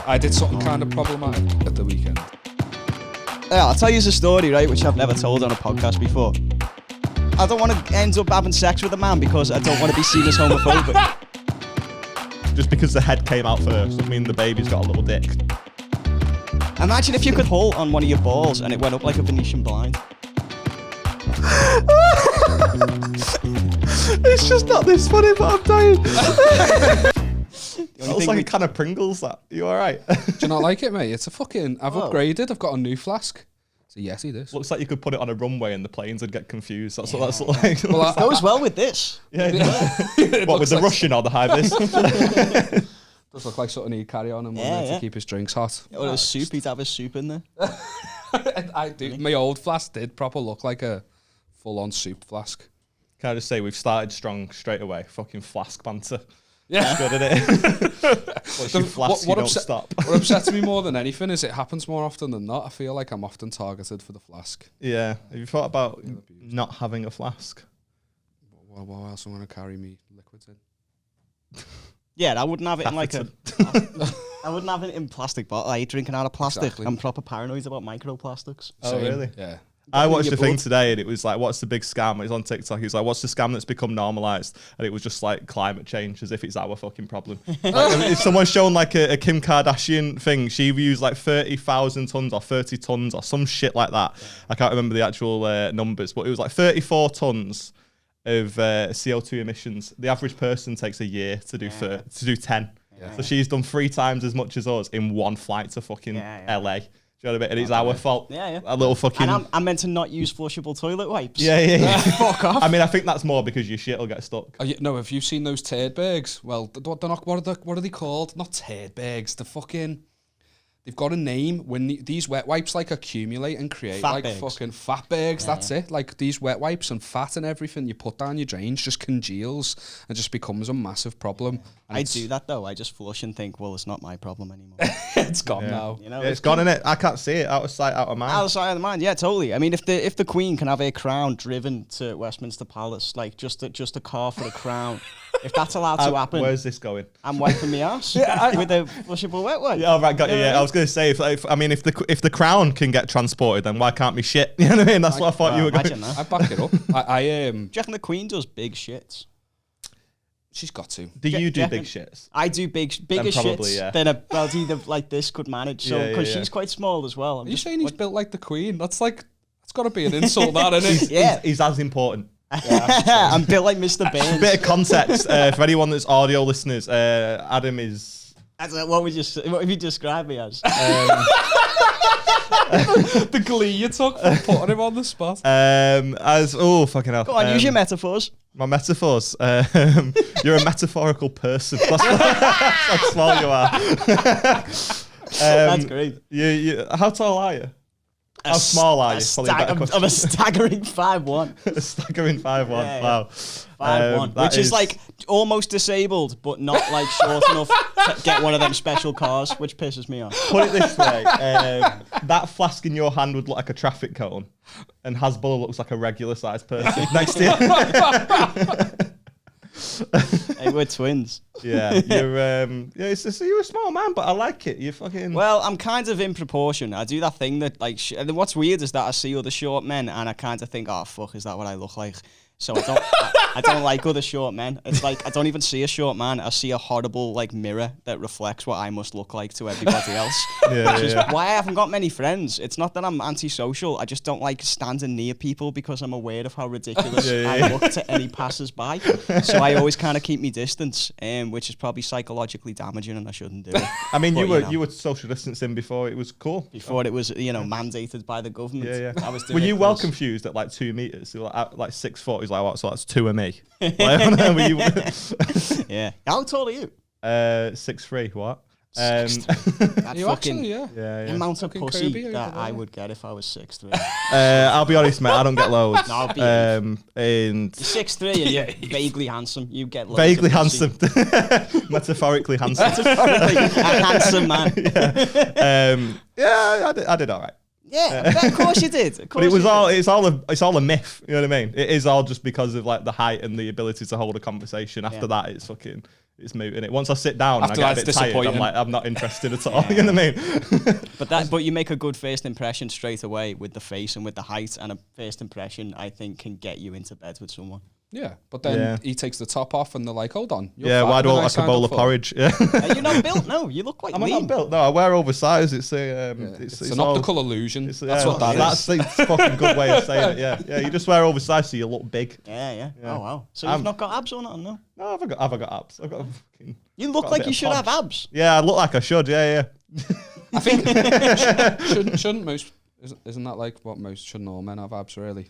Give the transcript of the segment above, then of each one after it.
I did something kind of problematic at the weekend. Yeah, I'll tell you a story, right, which I've never told on a podcast before. I don't want to end up having sex with a man because I don't want to be seen as homophobic. Just because the head came out first doesn't mean the baby's got a little dick. Imagine if you could pull on one of your balls and it went up like a Venetian blind. It's just not this funny, but I'm dying. It looks like a can of Pringles, that. You alright? Do you not like it, mate? It's a fucking... I've upgraded. I've got a new flask. It's a Yeti, this. Looks like you could put it on a runway and the planes would get confused. That's what that's like. Well, that goes well with this. Yeah. What, with the like Russian or the Hibis? Does look like something he'd carry on and to keep his drinks hot. Or a soup, he'd have his soup in there. I do. My old flask did proper look like a full-on soup flask. Can I just say, we've started strong straight away. Fucking flask banter. Yeah. Good, isn't it? Once you flask, you don't stop. What upsets me more than anything is it happens more often than not. I feel like I'm often targeted for the flask. Yeah. Have you thought about not having a flask? What else am I going to carry me liquids in? Yeah, I wouldn't have it in like a... I wouldn't have it in plastic bottle. I hate drinking out of plastic. Exactly. I'm proper paranoid about microplastics. Oh, really? Yeah. I watched a thing today and it was like, what's the big scam? It was on TikTok. He was like, what's the scam that's become normalised? And it was just like climate change, as if it's our fucking problem. Like, if someone's shown like a Kim Kardashian thing, she used like 30,000 tons or 30 tons or some shit like that. I can't remember the actual numbers, but it was like 34 tons of CO2 emissions. The average person takes a year to do 10. Yeah. So she's done 3 times as much as us in one flight to fucking LA. Do you know what I mean? And it's our fault. Yeah. A little fucking... And I'm meant to not use flushable toilet wipes. Yeah. Fuck off. I mean, I think that's more because your shit will get stuck. No, have you seen those turd bags? Well, they're not, what are they called? Not turd bags. The fucking... They've got a name when these wet wipes like accumulate and create fat like bags. Fucking fat bags. That's it. Like these wet wipes and fat and everything you put down your drains just congeals and just becomes a massive problem. And I do that though. I just flush and think, well, it's not my problem anymore. It's gone now. You know, it's gone, innit? I can't see it. Out of sight, out of mind. Out of sight, out of mind. Yeah, totally. I mean, if the Queen can have a crown driven to Westminster Palace, like just a car for a crown, if that's allowed to happen, where's this going? I'm wiping my ass with a flushable wet wipe. Yeah, right, got you. Yeah, I was going to say, if the crown can get transported, then why can't me shit? You know what I mean? That's what I thought you were going. That. I back it up. Do you reckon the Queen does big shits? She's got to. Do you do big shits? I do bigger shits than a belty like this could manage. So because she's quite small as well. Are you saying he's built like the Queen? That's like, it's got to be an insult, that, isn't it? Yeah, he's as important. I'm built like Mr. Burns. A bit of context for anyone that's audio listeners. Adam is. What have you described me as? The glee you took for putting him on the spot. Fucking hell. Go on, use your metaphors. My metaphors. You're a metaphorical person. That's how small you are. That's great. How tall are you? How small are you? I'm a staggering 5'1". A staggering 5'1". Yeah. Wow. 5'1", which is like almost disabled, but not like short enough to get one of them special cars, which pisses me off. Put it this way: that flask in your hand would look like a traffic cone, and Hasbulla looks like a regular-sized person next to you. Hey, we're twins. Yeah, you're a small man, but I like it. You fucking. Well, I'm kind of in proportion. I do that thing that like. And what's weird is that I see other short men, and I kind of think, oh fuck, is that what I look like? So I don't like other short men. It's like I don't even see a short man. I see a horrible like mirror that reflects what I must look like to everybody else. Which is why I haven't got many friends. It's not that I'm antisocial. I just don't like standing near people because I'm aware of how ridiculous I look to any passers-by. So I always kind of keep me distance, which is probably psychologically damaging, and I shouldn't do it. I mean, you were social distancing before it was cool. Before it was mandated by the government. Yeah. I was doing were you well confused at like 2 meters? You were like 6 foot. He's like, what? So that's 2 of me. Yeah. How tall are you? 6'3". What? You actually, yeah. The amount of pussy that I would get if I was 6'3". I'll be honest, mate. I don't get loads. No, I'll be and you're 6'3" and you're vaguely handsome. You get loads vaguely of pussy. handsome, metaphorically handsome. Metaphorically a handsome man. I did all right. Yeah, of course you did. But it's all a myth. You know what I mean? It is all just because of like the height and the ability to hold a conversation. After that, it's it's moot, innit? Once I sit down and I After get a that's bit tired, I'm disappointing. like, I'm not interested at all. You know what I mean? But you make a good first impression straight away with the face and with the height, and a first impression I think can get you into bed with someone. Yeah, but then he takes the top off and they're like, hold on. You're Yeah, why do I fatter look than like a bowl signed of up for." porridge? Yeah. Are you not built? No, you look quite Am I lean. not built? No, I wear oversized. It's It's an all- optical illusion. it's- That's yeah, what that that's is. That's a fucking good way of saying it. Yeah, yeah. You just wear oversized so you look big. Yeah. Oh wow. So I'm- you've not got abs or nothing, no? No, have I got abs? I've got a fucking. You look got a like bit you of should pod. have abs. Yeah, I look like I should. Yeah. I think shouldn't most isn't that like what most shouldn't all men have abs really?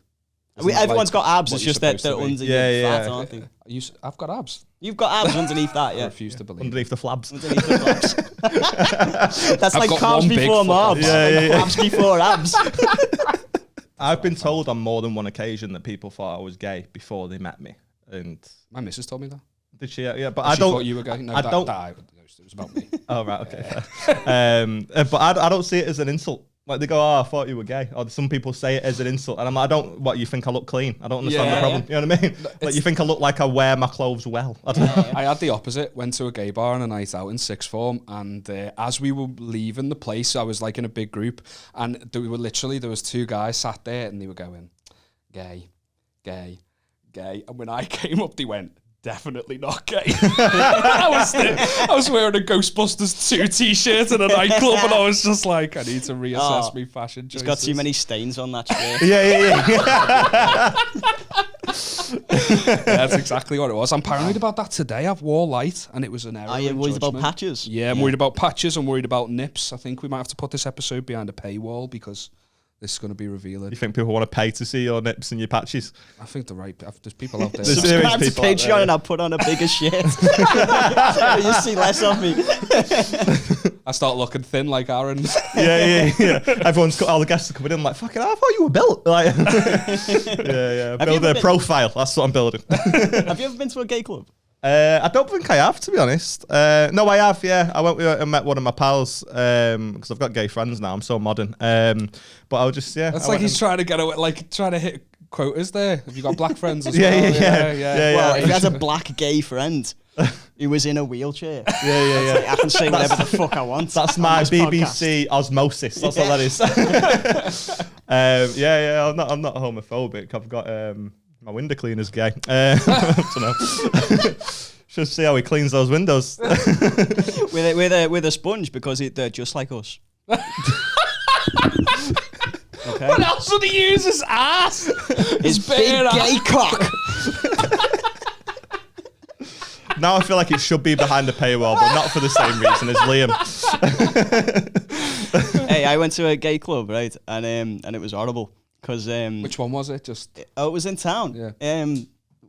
Isn't that Everyone's like got abs. what It's you're just that supposed they're to be? under Yeah, your yeah. fat, aren't they? I've got abs. You've got abs underneath that, I yeah. refuse to believe. Underneath the flabs. Underneath the flaps. That's I've like got carbs one big before fuck marbs. abs. Yeah. Flaps before abs. I've been told on more than one occasion that people thought I was gay before they met me, and My missus told me that. did she? Yeah, but She I don't. thought you were gay. No, I don't- it was about me. Oh right, okay. Fair. But I don't see it as an insult. Like they go, "Oh, I thought you were gay," or some people say it as an insult, and I'm like, "I don't. What you think I look clean? I don't understand Yeah. the problem. You know what I mean? Like you think I look like I wear my clothes well? I don't know. I had the opposite. Went to a gay bar on a night out in sixth form, and as we were leaving the place, I was like in a big group, and there was two guys sat there, and they were going, "Gay, gay, gay," and when I came up, they went, "Definitely not gay." I was wearing a Ghostbusters 2 t-shirt in a nightclub, and I was just like, I need to reassess my fashion choices. He's got too many stains on that shirt. Yeah. That's exactly what it was. I'm paranoid about that today. I've wore light, and it was an error. Are you in worried about judgment. patches? Yeah, I'm worried about patches. I'm worried about nips. I think we might have to put this episode behind a paywall because this is going to be revealing. You think people want to pay to see your nips and your patches? I think there's people out there. There's serious Subscribe to people out there, Patreon and I'll put on a bigger shirt. You see less of me. I start looking thin like Aaron. Yeah. Everyone's got all the guests are coming in like, fucking, I thought you were built. Like, yeah. Build ever a been- profile. That's what I'm building. Have you ever been to a gay club? I don't think I have, to be honest. No, I have. Yeah, I went and met one of my pals because I've got gay friends now. I'm so modern. But I was just That's I like went he's and- trying to get away, like trying to hit quotas there. Have you got black friends as Yeah, well? yeah. Well, if you had a black gay friend who was in a wheelchair, Yeah. I can say whatever the fuck I want. That's on my this BBC osmosis. That's what that is. Yeah. I'm not homophobic. I've got my window cleaner's gay. I don't know. Should see how he cleans those windows. podcast. with a sponge because they're just like us. Okay. What else would he use his ass? His big gay cock. Now I feel like it should be behind the paywall, but not for the same reason as Liam. Hey, I went to a gay club, right, and it was horrible because Which one was it? Just it was in town. Yeah.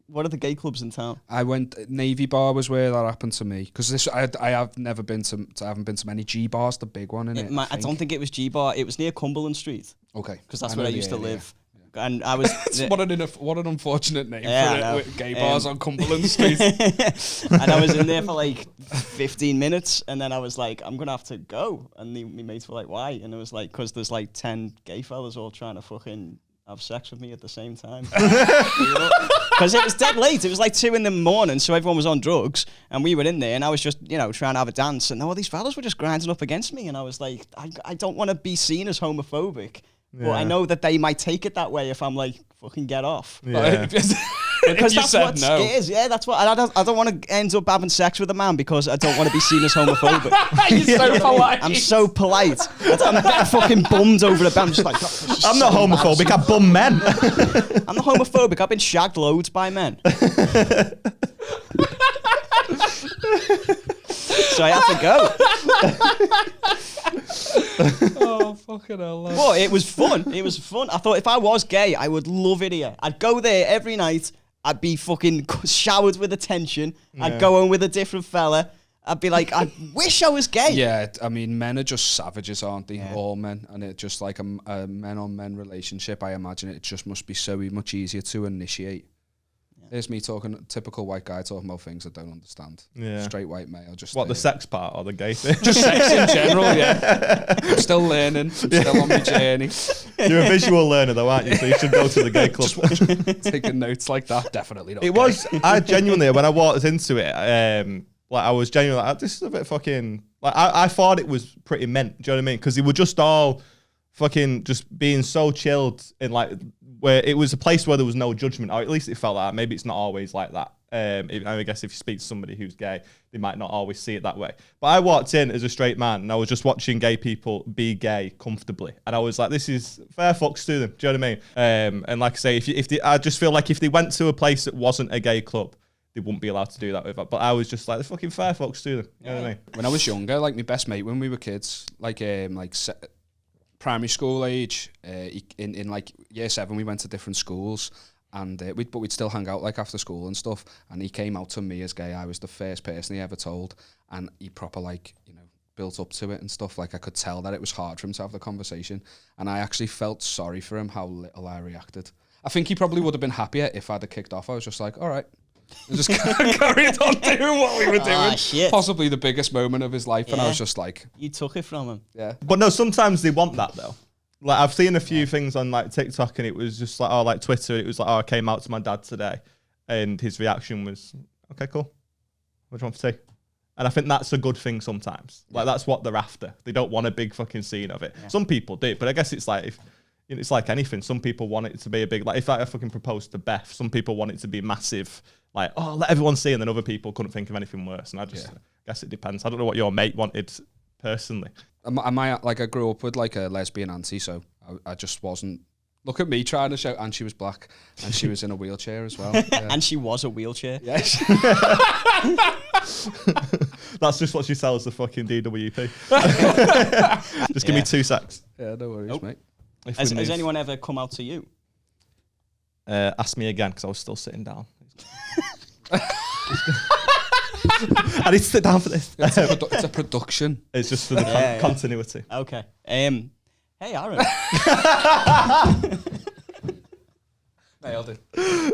What are the gay clubs in town? I went Navy Bar was where that happened to me because I have never been to I haven't been to many G bars, the big one in it. I don't think it was G Bar. It was near Cumberland Street Okay, because that's I where know I the used to area. live. And I was What an unfortunate name Yeah, for I it know. with gay bars on Cumberland Street. and I was in there for like 15 minutes, and then I was like, I'm gonna have to go. And my mates were like, why? And it was like, because there's like 10 gay fellas all trying to fucking have sex with me at the same time. Because it was dead late. It was like 2 a.m, so everyone was on drugs, and we were in there, and I was just, trying to have a dance, and all these fellas were just grinding up against me, and I was like, I don't want to be seen as homophobic. But I know that they might take it that way if I'm like, fucking get off. Yeah. Because Because you that's said what no. it is. Yeah, that's what. I don't want to end up having sex with a man because I don't want to be seen as homophobic. You're so polite. I'm so polite. I'm getting fucking bummed over the bed. I'm just like, I'm not homophobic. I bum men. I'm not homophobic. I've been shagged loads by men. So I had to go. Oh, fucking hell. lad. But it was fun. It was fun. I thought if I was gay, I would love it here. I'd go there every night. I'd be fucking showered with attention. I'd go home with a different fella. I'd be like, I wish I was gay. Yeah, I mean, men are just savages, aren't they? All men. And it just like a men-on-men relationship, I imagine it just must be so much easier to initiate. There's me talking, typical white guy talking about things I don't understand. Yeah. Straight white male, just What, the sex part or the gay thing? just sex in general, yeah. I'm still learning. I'm still on my journey. You're a visual learner though, aren't you? So you should go to the gay club. Taking notes like that, definitely not. It gay. was, I genuinely, when I walked into it, Like I was genuinely like, this is a bit fucking. Like I thought it was pretty meant. Do you know what I mean? Because they were just all fucking just being so chilled in like where it was a place where there was no judgment, or at least it felt like that. Maybe it's not always like that. I guess if you speak to somebody who's gay, they might not always see it that way. But I walked in as a straight man and I was just watching gay people be gay comfortably. And I was like, this is fair fucks to them. Do you know what I mean? And like I say, I just feel like if they went to a place that wasn't a gay club, they wouldn't be allowed to do that with it. But I was just like, the fucking fair fucks to them. You know what I mean? When I was younger, like my best mate when we were kids, like primary school age, in like year 7, we went to different schools. And we'd still hang out like after school and stuff. And he came out to me as gay. I was the first person he ever told, and he proper like built up to it and stuff. Like I could tell that it was hard for him to have the conversation, and I actually felt sorry for him how little I reacted. I think he probably would have been happier if I'd have kicked off. I was just like, all right, and just carried on doing what we were doing. Shit. Possibly the biggest moment of his life, and I was just like, you took it from him. Yeah. But no, sometimes they want that though. Like I've seen a few things on like TikTok and it was just like, like Twitter, it was like, I came out to my dad today and his reaction was, okay, cool. What do you want for tea? And I think that's a good thing sometimes. Like that's what they're after. They don't want a big fucking scene of it. Yeah. Some people do, but I guess it's like, it's like anything. Some people want it to be a big, like if I fucking proposed to Beth, some people want it to be massive, like, oh, let everyone see. And then other people couldn't think of anything worse. And I just guess it depends. I don't know what your mate wanted personally. I grew up with like a lesbian auntie, so I just wasn't. Look at me trying to show, and she was black, and she was in a wheelchair as well. Yeah. And she was a wheelchair. Yes. That's just what she sells the fucking DWP. Just give me 2 secs. Yeah, no worries, mate. Has anyone ever come out to you? Ask me again, because I was still sitting down. I need to sit down for this. It's a production. It's just for the continuity. Okay. Hey, Aaron. Nailed it. I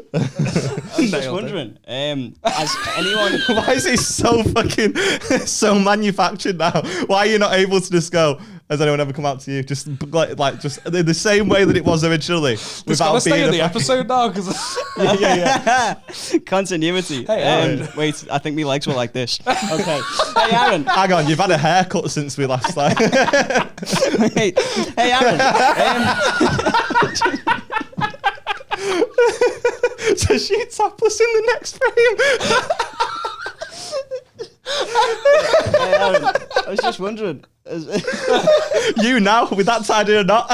was just wondering, has anyone... Why is it so fucking so manufactured now? Why are you not able to just go, has anyone ever come out to you? Just like just in the same way that it was originally. Without being stay in the episode now, because continuity. Hey, wait, I think my legs were like this. Okay. Hey, Aaron. Hang on, you've had a haircut since we last time. Hey, Aaron. So she's topless in the next frame. Hey, Aaron, I was just wondering. You now, with that tidy or not?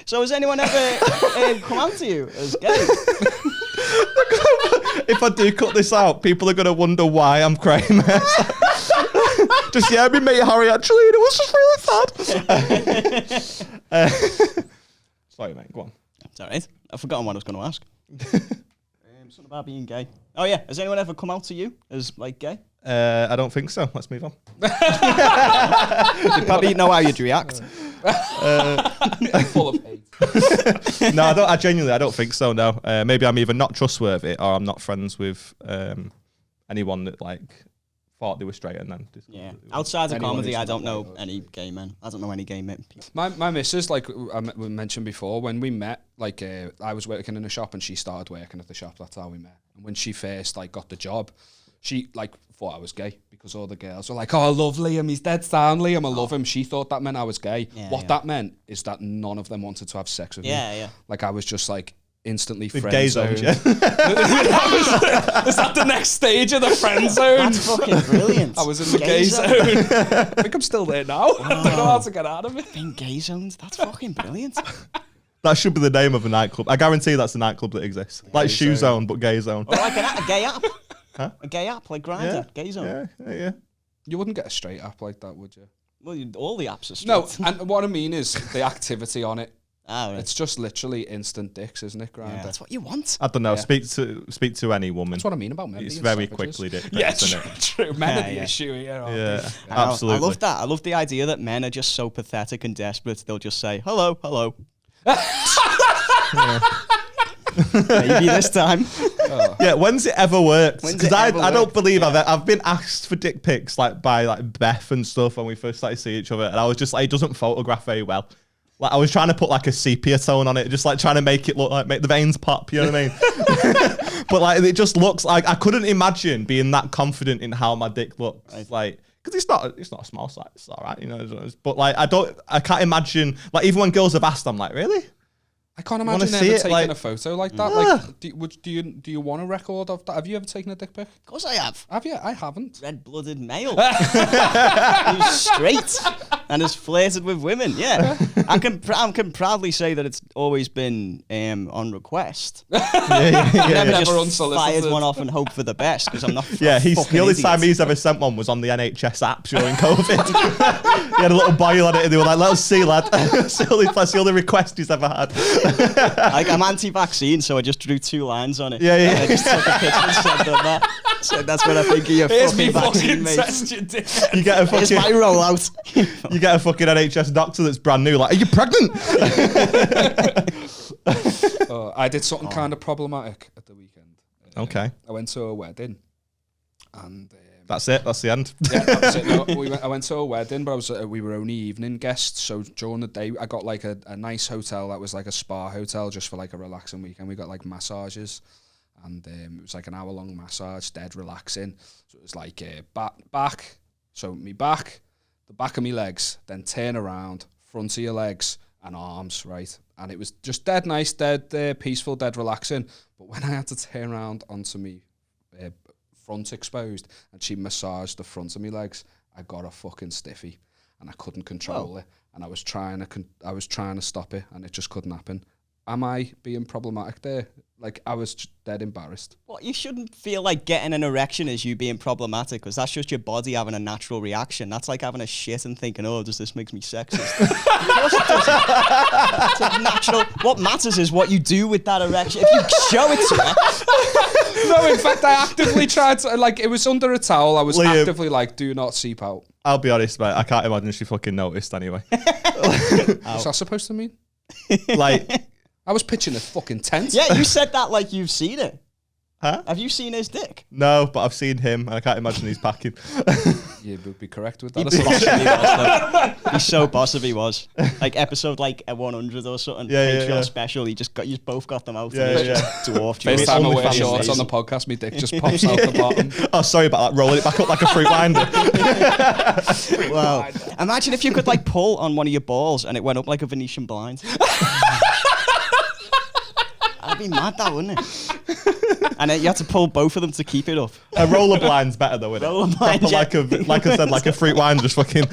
So has anyone ever come out to you as gay? If I do cut this out, people are going to wonder why I'm crying. Just, me mate Harry, actually, and it was just really sad. Sorry, mate, go on. It's all right. I've forgotten what I was going to ask. Something about being gay. Oh, yeah. Has anyone ever come out to you as, like, gay? I don't think so. Let's move on. You probably know how you'd react. Full of hate. No, I genuinely don't think so, no. Maybe I'm either not trustworthy or I'm not friends with anyone that, like, thought they were straight and then... Yeah. Outside of comedy, I don't know any gay men. I don't know any gay men. My missus, like we mentioned before, when we met, like I was working in a shop and she started working at the shop. That's how we met. And when she first like got the job, she like thought I was gay because all the girls were like, "Oh, I love Liam. He's dead sound, Liam. I love him." She thought that meant I was gay. What that meant is that none of them wanted to have sex with me. Yeah. Like I was just like instantly with friend gay zone. zone. Is that the next stage of the friend zone? That's fucking brilliant. I was in the gay zone. I think I'm still there now. I don't know how to get out of it. Being gay zones, that's fucking brilliant. That should be the name of a nightclub. I guarantee that's a nightclub that exists. Like Shoe Zone, but gay zone. Or like a gay app. Huh? A gay app, like Grindr, gay zone. Yeah. You wouldn't get a straight app like that, would you? Well, all the apps are straight. No, and what I mean is the activity on it. Right. It's just literally instant dicks, isn't it, Grindr? Yeah, that's what you want. I don't know. Speak to any woman. That's what I mean about men. It's very quickly dick. Yeah, true. Men are the issue here. Yeah, absolutely. I love that. I love the idea that men are just so pathetic and desperate. They'll just say, hello. Maybe this time. Yeah, when's it ever worked? Because I don't believe I've been asked for dick pics like by like Beth and stuff when we first started seeing each other, and I was just like, it doesn't photograph very well. Like I was trying to put like a sepia tone on it, just like trying to make it look like make the veins pop. You know what I mean? But like, it just looks like I couldn't imagine being that confident in how my dick looks. Like, because it's not a small size. It's all right, you know. But like, I can't imagine. Like, even when girls have asked, I'm like, really? I can't imagine ever taking a photo like that. Yeah. Like, do you want a record of that? Have you ever taken a dick pic? Of course I have. Have you? I haven't. Red-blooded male. Who's straight and has flirted with women. Yeah. I can proudly say that it's always been on request. Never Just unsolicited. fired one off and hope for the best because I'm not. Yeah, the only idiot. time he's ever sent one was on the NHS app during COVID. He had a little boil on it, and they were like, "Let us see, lad." That's the only request he's ever had. Like, I'm anti-vaccine, so I just drew 2 lines on it. Yeah. And I just took a picture and sent them that. So that's what I think of your fucking vaccine, mate. You get a Here's fucking my rollout. you get a fucking NHS doctor that's brand new. Like, are you pregnant? I did something kind of problematic at the weekend. Okay, I went to a wedding, and that's it. That's the end. yeah, that was it. No, I went to a wedding, but we were only evening guests. So during the day, I got like a nice hotel that was like a spa hotel just for like a relaxing weekend. We got like massages, and it was like an hour-long massage, dead relaxing. So it was like back, so me back, the back of me legs, then turn around, front of your legs, and arms, right? And it was just dead nice, dead peaceful, dead relaxing. But when I had to turn around onto me front exposed, and she massaged the front of my legs, I got a fucking stiffy, and I couldn't control it, and I was trying to stop it, and it just couldn't happen. Am I being problematic there? Like, I was just dead embarrassed. Well, you shouldn't feel like getting an erection is you being problematic, because that's just your body having a natural reaction. That's like having a shit and thinking, oh, does this make me sexist? Of course it doesn't. It's a natural. What matters is what you do with that erection. If you show it to her. No, in fact, I actively tried to, like, it was under a towel. I was Liam, actively like, do not seep out. I'll be honest, mate. I can't imagine she fucking noticed anyway. What's that supposed to mean? Like, I was pitching a fucking tent. Yeah, you said that like you've seen it. huh? Have you seen his dick? No, but I've seen him, and I can't imagine he's packing. You would be correct with that. He's so boss if he was. Like episode like 100 or something. Yeah, Patreon special. You both got them out. Yeah, and he's yeah. just dwarfed you. First time I Only wear family shorts on the podcast, my dick just pops out the bottom. Oh, sorry about that. Rolling it back up like a fruit winder. Wow. Imagine if you could like pull on one of your balls and it went up like a Venetian blind. That'd be mad, that wouldn't it? And then you had to pull both of them to keep it up. A roller blind's better though, isn't it? Roller blind, like I said, like a fruit winder, just fucking.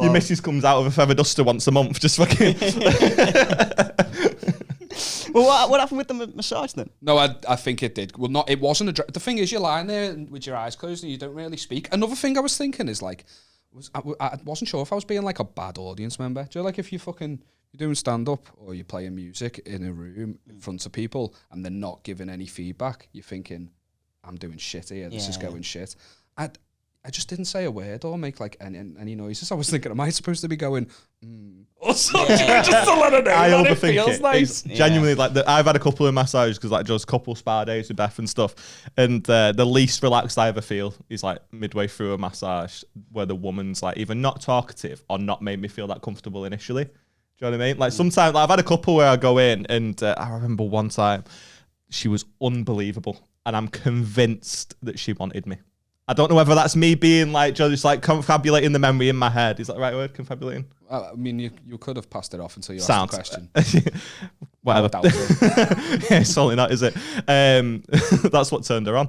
Your missus comes out with a feather duster once a month, just fucking. Well, what happened with the massage then? No, I think it did. Well, it wasn't the thing is, you're lying there with your eyes closed and you don't really speak. Another thing I was thinking is like, I wasn't sure if I was being like a bad audience member. Do you know, like if you're doing stand-up or you're playing music in a room in front of people and they're not giving any feedback, you're thinking, I'm doing shit here, this is going shit. I just didn't say a word or make like any noises. I was thinking, am I supposed to be going, or something, just to let her know I that it overthink feels it. nice? It's genuinely like I've had a couple of massages because like just couple spa days with Beth and stuff, and the least relaxed I ever feel is like midway through a massage where the woman's like either not talkative or not made me feel that comfortable initially. Do you know what I mean? Like sometimes like, I've had a couple where I go in and I remember one time she was unbelievable and I'm convinced that she wanted me. I don't know whether that's me being like just like confabulating the memory in my head. Is that the right word? Confabulating? I mean, you could have passed it off until you asked the question. Whatever. Yeah, it's certainly not, is it? That's what turned her on.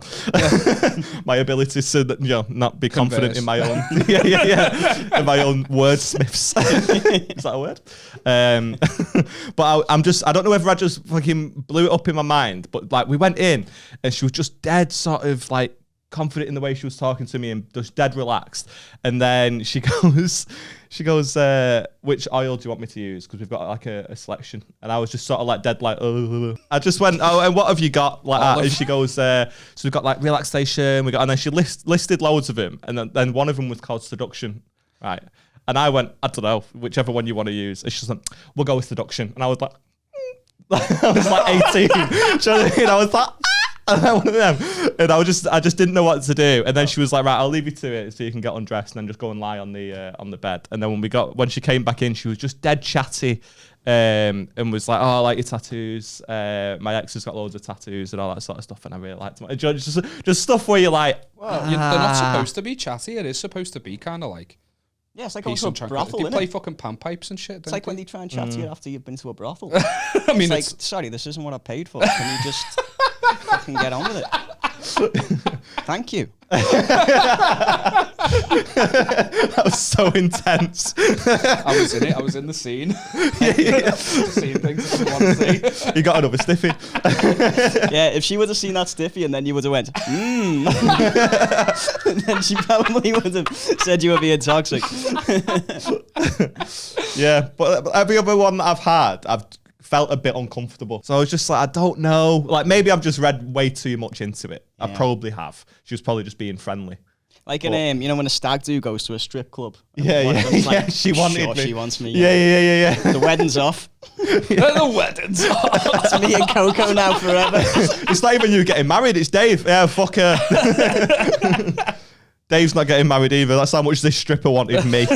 My ability to not be confident in my own in my own wordsmiths. Is that a word? But I don't know whether I just fucking blew it up in my mind, but like we went in and she was just dead sort of like confident in the way she was talking to me and just dead relaxed. And then she goes, which oil do you want me to use? Because we've got like a selection. And I was just sort of like dead like, I just went, oh, and what have you got? Like that. And she goes, so we've got like relaxation. And then she listed loads of them. And then one of them was called seduction. Right. And I went, I don't know, whichever one you want to use. And she's like, we'll go with seduction. And I was like, I was like 18. Do you know what I mean? I was like, One of them. And I just didn't know what to do. And then she was like, right, I'll leave you to it so you can get undressed and then just go and lie on the bed. And then when she came back in, she was just dead chatty. And was like, oh, I like your tattoos. My ex has got loads of tattoos and all that sort of stuff, and I really liked them. Just stuff where you're like, well, they're not supposed to be chatty. It is supposed to be kind of like. Yeah, it's like going to a brothel, They isn't play it? fucking panpipes and shit. It's like when they try and chat to you after you've been to a brothel. I mean, it's like, sorry, this isn't what I paid for. Can you just fucking get on with it? Thank you. That was so intense. I was in it. I was in the scene. Seeing things I didn't want to see. You got another stiffy. Yeah, if she would have seen that stiffy and then you would have went, and then she probably would have said you were being toxic. Yeah, but every other one that I've had, I've felt a bit uncomfortable. So I was just like, I don't know. Like, maybe I've just read way too much into it. Yeah. I probably have. She was probably just being friendly. Like in, you know, when a stag do goes to a strip club. Yeah. Like, she wanted me. She wants me. Yeah. The wedding's off. The wedding's off. It's me and Coco now forever. It's not even you getting married. It's Dave. Yeah, fuck her. Dave's not getting married either. That's how much this stripper wanted me.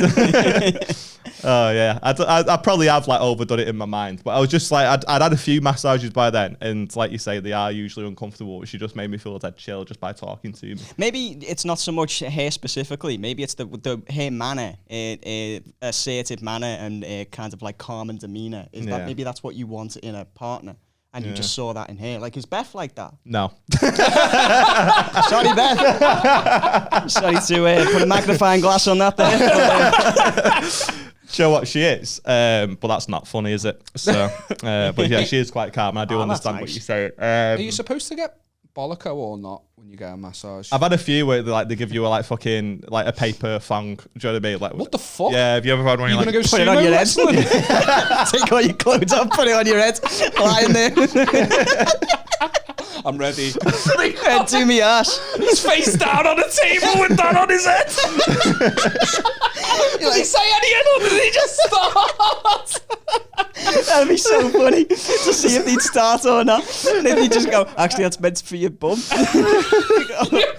Oh yeah, I probably have like overdone it in my mind, but I was just like, I'd had a few massages by then, and like you say, they are usually uncomfortable. She just made me feel dead chill just by talking to me. Maybe it's not so much hair specifically. Maybe it's the hair manner, assertive manner, and kind of like calm and demeanor. That maybe that's what you want in a partner? And you just saw that in her. Like, is Beth like that? No. Sorry, Beth. Sorry to put a magnifying glass on that there. Show what she is. But that's not funny, is it? So, but yeah, she is quite calm. I do understand what you say. Are you supposed to get bolloco or not when you get a massage? I've had a few where they give you a fucking a paper thong. Do you know what I mean? Like, what the fuck? Yeah, have you ever had one? You're gonna go put it on your head. Take all your clothes off, put it on your head, lying there. I'm ready. Do me ass. He's face down on a table with that on his head. Did he say anything or did he just start? That'd be so funny to see if they'd start or not. And then you just go, actually, that's meant for your bum.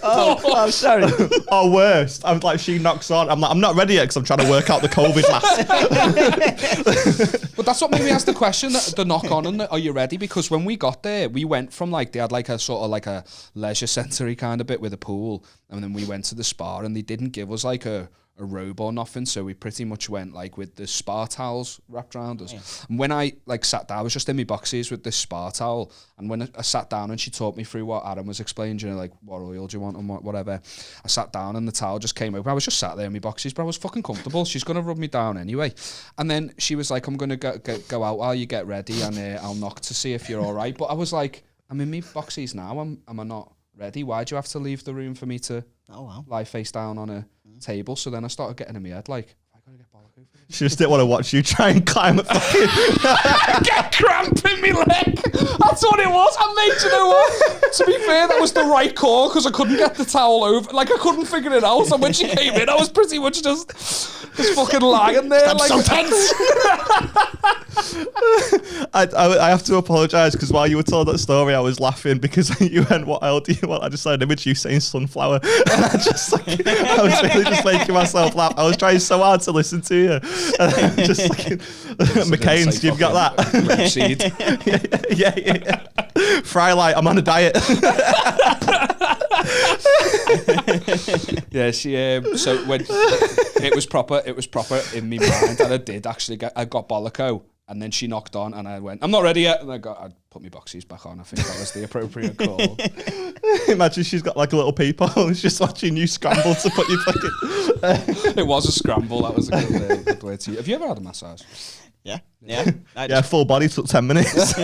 oh, sorry. Or worst, I'm like, she knocks on. I'm like, I'm not ready yet because I'm trying to work out the COVID mask. But that's what made me ask the question, the knock on and are you ready? Because when we got there, we went from they had like a sort of like a leisure centre kind of bit with a pool. And then we went to the spa and they didn't give us like a robe or nothing, so we pretty much went with the spa towels wrapped around us. Yeah. And when I sat down, I was just in my boxies with this spa towel, and when I sat down and she taught me through what Adam was explaining, what oil do you want and whatever, I sat down and the towel just came over. I was just sat there in my boxies, but I was fucking comfortable. She's gonna rub me down anyway. And then she was like, I'm gonna go out while you get ready, and I'll knock to see if you're all right. But I was like, I'm in my boxies now. Am I not ready? Why do you have to leave the room for me to lie face down on a table? So then I started getting in my head I gotta get bolloco for this. She just didn't want to watch you try and climb a fucking get cramp in my leg. That's what it was. And mate, you know what? To be fair, that was the right call because I couldn't get the towel over. I couldn't figure it out. And when she came in, I was pretty much just fucking lying there. I'm so tense. I have to apologise because while you were telling that story, I was laughing because you went, "What oil do you want?" I just saw an image of you saying sunflower, and I was really just making myself laugh. I was trying so hard to listen to you, and just McCain's, you've got that. Rapeseed. Yeah. Fry light. I'm on a diet. Yeah, she. So when it was proper in my mind, and I did actually I got bolloco. And then she knocked on, and I went, I'm not ready yet. And I put my boxies back on. I think that was the appropriate call. Imagine she's got a little peephole and she's just watching you scramble to put your fucking... It was a scramble. That was a good way to... Have you ever had a massage? Yeah. Yeah, full body took 10 minutes.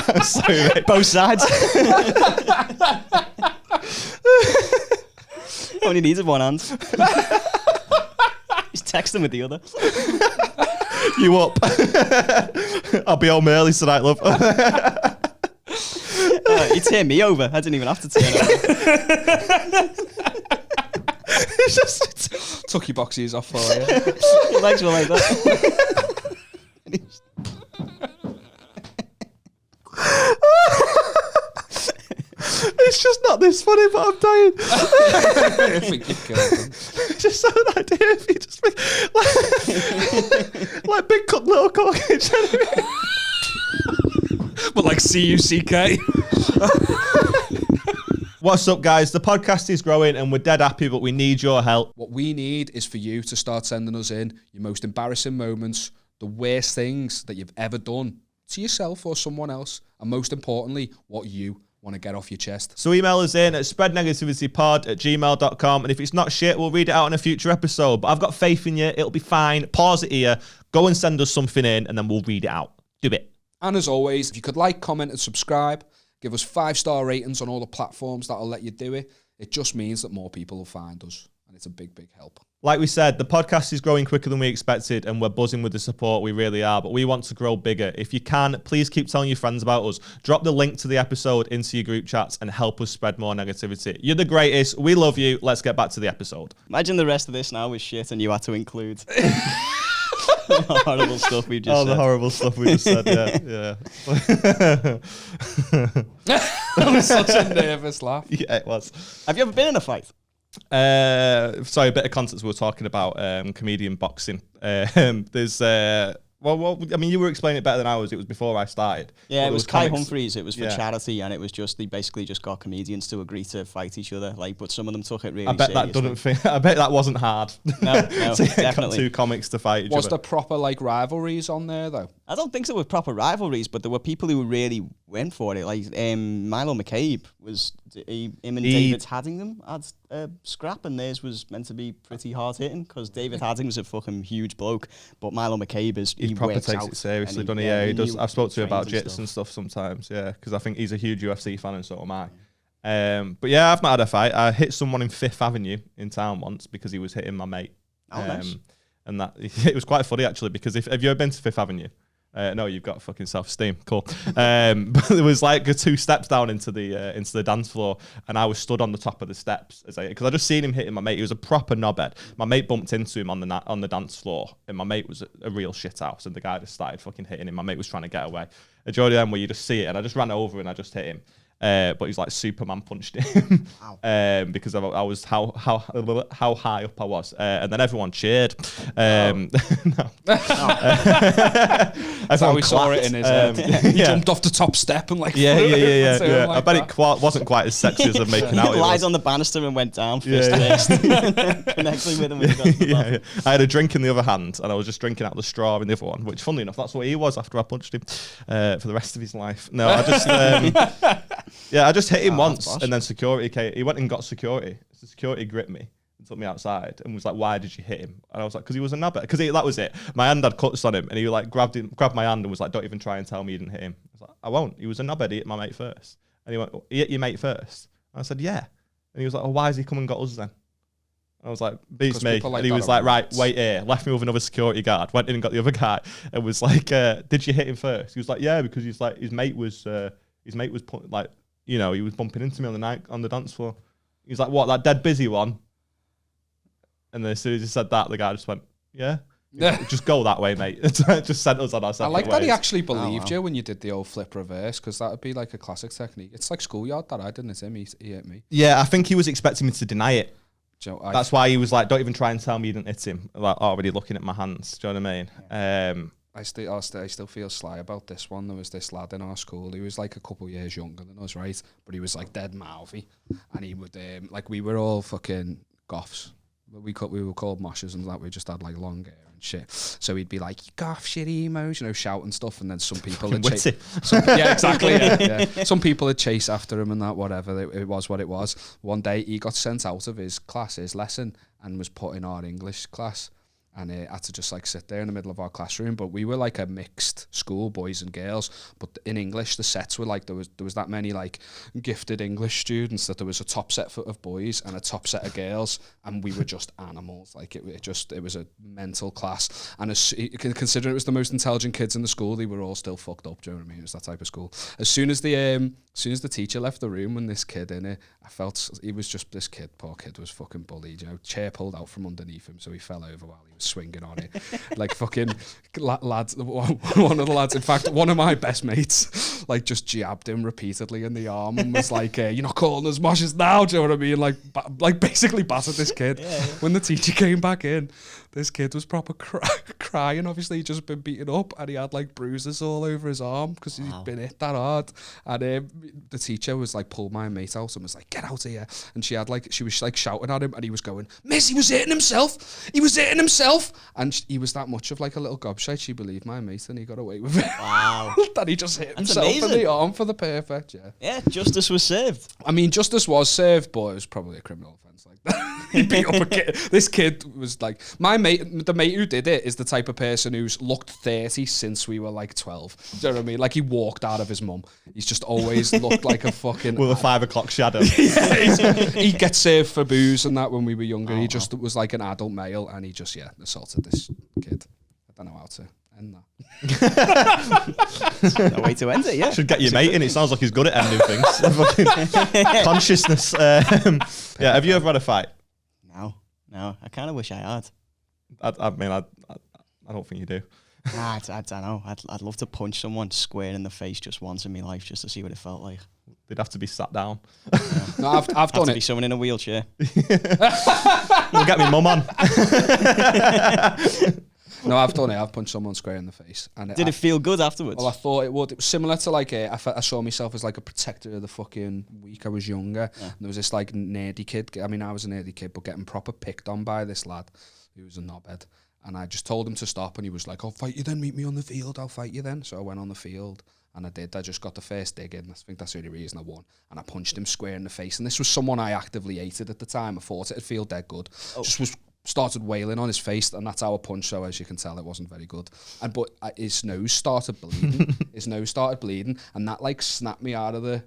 I'm sorry, mate. Both sides. Only needed one hand. He's texting with the other. You up? I'll be home early tonight, love. You turned me over. I didn't even have to turn over. It's just took your boxies off for you. Your legs were like that. It's just not this funny, but I'm dying. I think you've killed him. Just so an idea if you just like big cook, little cook. But like C-U-C-K. What's up, guys? The podcast is growing and we're dead happy, but we need your help. What we need is for you to start sending us in your most embarrassing moments, the worst things that you've ever done to yourself or someone else, and most importantly, what you want to get off your chest. So email us in at spreadnegativitypod@gmail.com, and if it's not shit, we'll read it out in a future episode. But I've got faith in you. It'll be fine. Pause it here. Go and send us something in, and then we'll read it out. Do it. And as always, if you could like, comment, and subscribe, give us 5-star ratings on all the platforms that'll let you do it. It just means that more people will find us, and it's a big, big help. Like we said, the podcast is growing quicker than we expected, and we're buzzing with the support. We really are, but we want to grow bigger. If you can, please keep telling your friends about us. Drop the link to the episode into your group chats and help us spread more negativity. You're the greatest. We love you. Let's get back to the episode. Imagine the rest of this now was shit and you had to include the horrible stuff we've just said. The horrible stuff we just said, yeah. That was such a nervous laugh. Yeah, it was. Have you ever been in a fight? Sorry, a bit of context. We were talking about comedian boxing. There's well, I mean, you were explaining it better than I was. It was before I started. Yeah, But it was there Kai comics- Humphreys. It was for Yeah. charity, and it was just they basically just got comedians to agree to fight each other. Like, but some of them took it really. I bet that seriously. I bet that wasn't hard. No, So got definitely. two comics to fight each Was other. there proper like rivalries on there though? I don't think there were proper rivalries, but there were people who really went for it. Like Milo McCabe was him and David Haddingham had a scrap, and theirs was meant to be pretty hard hitting because David Haddingham's a fucking huge bloke, but Milo McCabe is He probably works takes out it seriously, and doesn't he? Yeah, he does. knew I've spoke to him about trains jits and stuff sometimes. Yeah, because I think he's a huge UFC fan, and so am I. But yeah, I've not had a fight. I hit someone in Fifth Avenue in town once because he was hitting my mate. Oh, nice. And that it was quite funny actually because have you ever been to Fifth Avenue? No, you've got fucking self-esteem. Cool. But there was like 2 steps down into the dance floor, and I was stood on the top of the steps because I just seen him hitting my mate. He was a proper knobhead. My mate bumped into him on the dance floor, and my mate was a real shit house, and the guy just started fucking hitting him. My mate was trying to get away. A Jody M where you just see it, and I just ran over and I just hit him. But he's like Superman punched him because I was how high up I was, and then everyone cheered. No. That's how we saw it in his head. He jumped off the top step and like yeah. like I bet it wasn't quite as sexy as I'm making out. He It lied was. on the banister and went down fist first. Connecting with him when he got to the bathroom. I had a drink in the other hand, and I was just drinking out the straw in the other one. Which, funnily enough, that's what he was after I punched him for the rest of his life. No, I just I just hit him once, posh. and then security came. He went and got security. So security gripped me and took me outside and was like, "Why did you hit him?" And I was like, "Because he was a knobber." Because that was it. My hand had cuts on him, and he like grabbed my hand and was like, "Don't even try and tell me you didn't hit him." I was like, "I won't." He was a knobhead. He hit my mate first, and he went, "He hit your mate first?" And I said, "Yeah." And he was like, "Oh, why has he come and got us then?" I was like, "Beats 'Cause me." people like And he that was are like, "Right, idiots. wait here." Left me with another security guard. Went in and got the other guy, and was like, "Did you hit him first?" He was like, "Yeah," because he's like his mate was put, like, you know, he was bumping into me on the dance floor. He's like, "What, that dead busy one?" And then as soon as he said that, the guy just went, "Yeah." Just go that way, mate. Just sent us on our I separate like that he ways. actually believed wow. you when you did the old flip reverse, because that would be like a classic technique. It's like schoolyard that I didn't hit him, he hit me. Yeah, I think he was expecting me to deny it. Do you know, That's why he was like, "Don't even try and tell me you didn't hit him." Like, already looking at my hands. Do you know what I mean? I still feel sly about this one. There was this lad in our school. He was like a couple years younger than us, right? But he was like dead mouthy, and he would like we were all fucking goths. We were called moshers and that. We just had like long hair and shit. So he'd be like, "You goth shit emos," you know, shouting stuff. And then some people would chase. Yeah, exactly. Yeah. Some people would chase after him and that. Whatever, it was what it was. One day he got sent out of his lesson, and was put in our English class. And had to just like sit there in the middle of our classroom. But we were like a mixed school, boys and girls. But in English, the sets were like there was that many like gifted English students that there was a top set of boys and a top set of girls, and we were just animals. Like it was a mental class. And considering it was the most intelligent kids in the school, they were all still fucked up. Do you know what I mean? It was that type of school. As soon as the teacher left the room, when this kid in it, I felt he was just this kid. Poor kid was fucking bullied. You know, chair pulled out from underneath him, so he fell over while he was swinging on it. Like fucking lads, one of the lads, in fact, one of my best mates, like just jabbed him repeatedly in the arm and was like, "You're not calling us moshes now." Do you know what I mean? Like basically battered this kid. When the teacher came back in, this kid was proper crying. Obviously, he'd just been beaten up and he had like bruises all over his arm because he'd been hit that hard. And the teacher was like, pulled my mate out and was like, "Get out of here!" And she was like shouting at him, and he was going, "Miss, he was hitting himself. He was hitting himself." And he was that much of like a little gobshite. She believed my mate, and he got away with it. Wow. That he just hit himself in the arm for the perfect. Yeah, justice was served. I mean, justice was served, but it was probably a criminal offence like that. He beat up a kid. This kid was like, my mate, the mate who did it is the type of person who's looked 30 since we were like 12. Do you know what I mean? Like he walked out of his mum. He's just always looked like a fucking... With a 5 o'clock shadow. He gets served for booze and that when we were younger. He just was like an adult male and he just, assaulted this kid. I don't know how to end that. No way to end it, yeah. Should get your mate in. It sounds like he's good at ending things. Consciousness. Have you ever had a fight? No. I kind of wish I had. I mean, I don't think you do. Nah, I don't know. I'd love to punch someone square in the face just once in my life just to see what it felt like. They'd have to be sat down. No, I've done it. Be someone in a wheelchair. We'll get me mum on. No, I've done it. I've punched someone square in the face. And Did it feel good afterwards? Well, I thought it would. It was similar to like I saw myself as like a protector of the fucking weak. I was younger. And there was this like nerdy kid. I mean, I was a nerdy kid, but getting proper picked on by this lad who was a knobhead. And I just told him to stop, and he was like, "I'll fight you then. Meet me on the field. I'll fight you then." So I went on the field. And I did. I just got the first dig in. I think that's the only reason I won. And I punched him square in the face. And this was someone I actively hated at the time. I thought it'd feel dead good. Started wailing on his face, and that's how I punched. So as you can tell, it wasn't very good. But his nose started bleeding. And that like snapped me out of the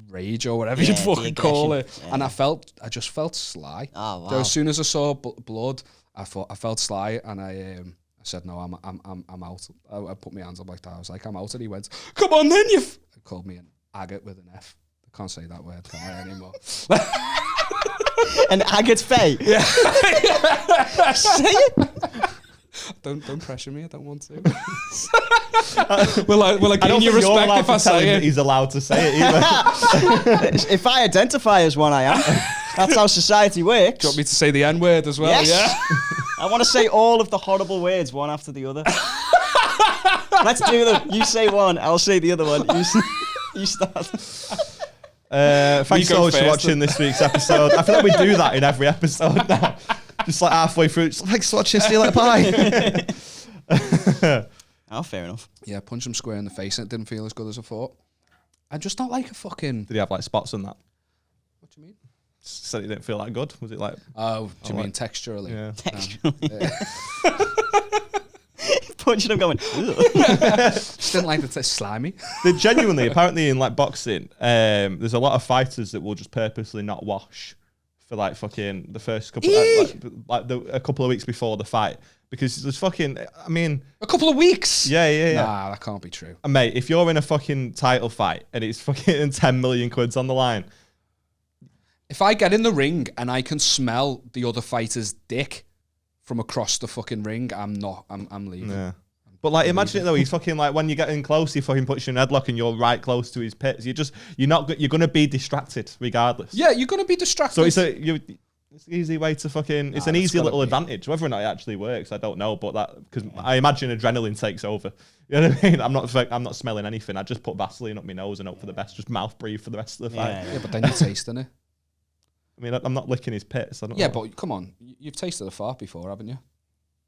rage or whatever you'd fucking call it. Yeah. And I just felt sly. Oh wow! So as soon as I saw blood, I felt sly, and I said, "No, I'm out." I put my hands up like that. I was like, "I'm out," and he went, "Come on then, you." He called me an agate with an F. I can't say that word anymore. An agate fay. Yeah. Say it. Don't pressure me. I don't want to. Will I gain your respect if I say it? He's allowed to say it either. If I identify as one, I am. That's how society works. Do you want me to say the N word as well? Yes. Yeah. I want to say all of the horrible words one after the other. Let's do them. You say one, I'll say the other one. You start. Thanks so much for watching this week's episode. I feel like we do that in every episode now. Just like halfway through, it's like, thanks for watching, see you later, bye. Oh, fair enough. Yeah, punch him square in the face and it didn't feel as good as I thought. I just don't like a fucking... Did he have like spots on that? What do you mean? Said it didn't feel that good. Was it like... Oh, do you mean texturally? Yeah. Texturally. Punching him going, Just didn't like the taste. Slimy. They genuinely, apparently in like boxing, there's a lot of fighters that will just purposely not wash for like fucking the first couple, a couple of weeks before the fight, because there's fucking, I mean, a couple of weeks. Yeah. Nah, that can't be true. And mate, if you're in a fucking title fight and it's fucking 10 million quid's on the line, if I get in the ring and I can smell the other fighter's dick from across the fucking ring, I'm leaving. Yeah. But like, imagine it though. He's fucking like, when you get in close, he fucking puts you in a headlock and you're right close to his pits. You're gonna be distracted regardless. Yeah, you're gonna be distracted. So it's an easy way to fucking. It's an easy little advantage. Whether or not it actually works, I don't know. But because I imagine adrenaline takes over. You know what I mean? I'm not smelling anything. I just put Vaseline up my nose and hope for the best. Just mouth breathe for the rest of the fight. Yeah, but then you're tasting it. I mean, I'm not licking his pits. I don't know. But come on, you've tasted a fart before, haven't you?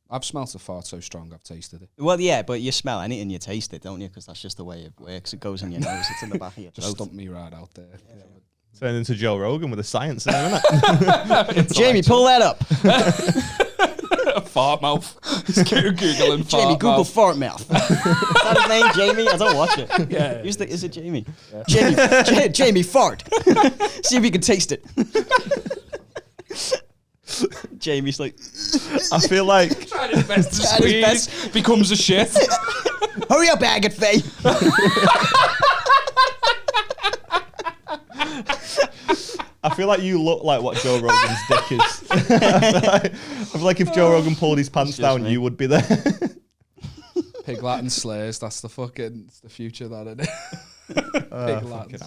I've smelt a fart so strong I've tasted it. Well, yeah, but you smell anything, you taste it, don't you? Because that's just the way it works. It goes in your nose, it's in the back of your throat. Just stump me right out there. Yeah. Turn into Joe Rogan with the science in it, isn't it? Jamie, pull that up. Fart mouth. He's Googling fart Jamie, Google mouth. Fart mouth. Is that his name, Jamie? I don't watch it. Yeah. Is it Jamie? Yeah. Jamie, fart. See if you can taste it. Jamie's like, I feel like trying his best to squeeze, becomes a shit. Hurry up, Agate Faye. I feel like you look like what Joe Rogan's dick is. I feel like if Joe Rogan pulled his pants down, you would be there. Pig Latin slurs. That's the future that it is. Pig Latin.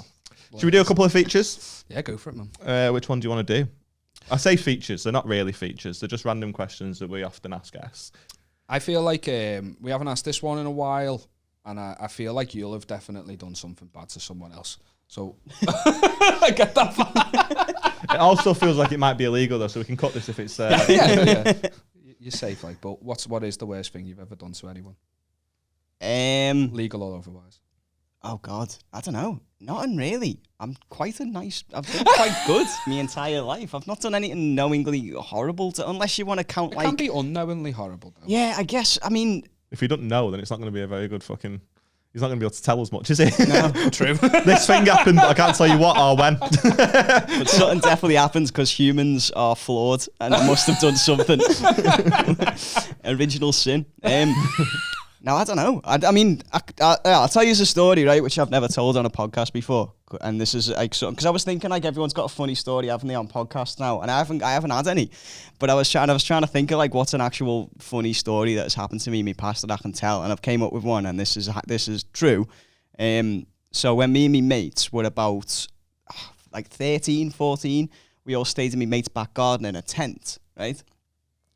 Should we do a couple of features? Yeah, go for it, man. Which one do you want to do? I say features. They're not really features. They're just random questions that we often ask guests. I feel like we haven't asked this one in a while, and I feel like you'll have definitely done something bad to someone else. So I get that far. It also feels like it might be illegal though, so we can cut this if it's. Yeah. You're safe, like. But what is the worst thing you've ever done to anyone? Legal or otherwise? Oh God, I don't know. Nothing really. I've been quite good my entire life. I've not done anything knowingly horrible, unless you want to count it can be unknowingly horrible, though. Yeah, I guess. I mean, if you don't know, then it's not going to be a very good fucking. He's not going to be able to tell us much, is he? No, true. This thing happened, but I can't tell you what or when. But something definitely happens because humans are flawed and must have done something. Original sin. No, I don't know. I mean, I'll tell you a story, right, which I've never told on a podcast before. And this is like because I was thinking like everyone's got a funny story, haven't they, on podcasts now? And I haven't had any. But I was trying to think of like what's an actual funny story that has happened to me in my past that I can tell, and I've came up with one, and this is true. So when me and my mates were about like 13, 14, we all stayed in my mate's back garden in a tent, right?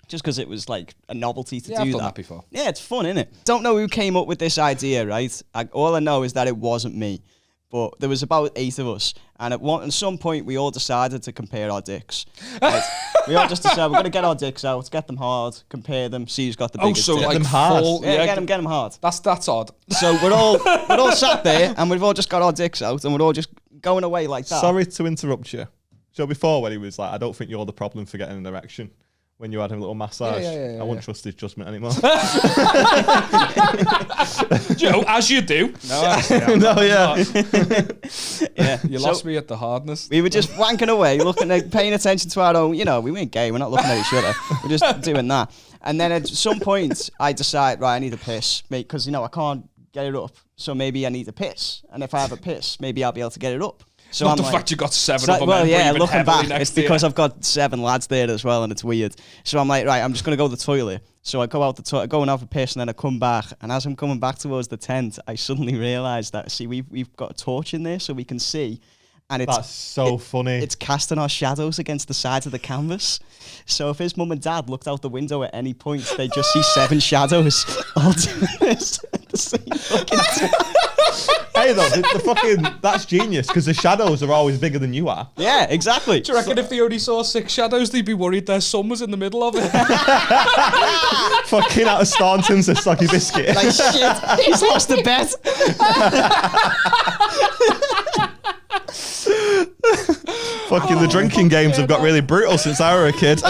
Just because it was like a novelty to do I've done that before. Yeah, it's fun, isn't it? Don't know who came up with this idea, right? All I know is that it wasn't me. But there was about 8 of us. And at some point, we all decided to compare our dicks. Right? We all just decided we're going to get our dicks out, get them hard, compare them, see who's got the biggest dick. Like them hard. Yeah, get them hard. That's odd. So we're all sat there, and we've all just got our dicks out, and we're all just going away like that. Sorry to interrupt you. So before when he was like, I don't think you're the problem for getting an erection. When you had a little massage, I wouldn't trust his judgment anymore. Joe, as you do. Yeah, you lost me at the hardness. We were just wanking away, paying attention to our own. You know, we weren't gay. We're not looking at each other. We're just doing that. And then at some point, I decide, right, I need a piss, mate, because I can't get it up. So maybe I need a piss. And if I have a piss, maybe I'll be able to get it up. So Not the fact you got 7 of them. Well, yeah, looking back, it's because I've got 7 lads there as well, and it's weird. So I'm like, right, I'm just going to go to the toilet. So I go out the toilet, go and have a piss, and then I come back. And as I'm coming back towards the tent, I suddenly realise that, see, we've got a torch in there so we can see. And that's so funny. It's casting our shadows against the sides of the canvas. So if his mum and dad looked out the window at any point, they'd just see 7 shadows all doing this at the same fucking time. Hey, though, that's genius, because the shadows are always bigger than you are. Yeah, exactly. Do you reckon if they only saw 6 shadows, they'd be worried their son was in the middle of it? Fucking out of Staunton's a soggy biscuit. Like, shit, he's lost the bet. Fucking the drinking games have got really brutal since I were a kid.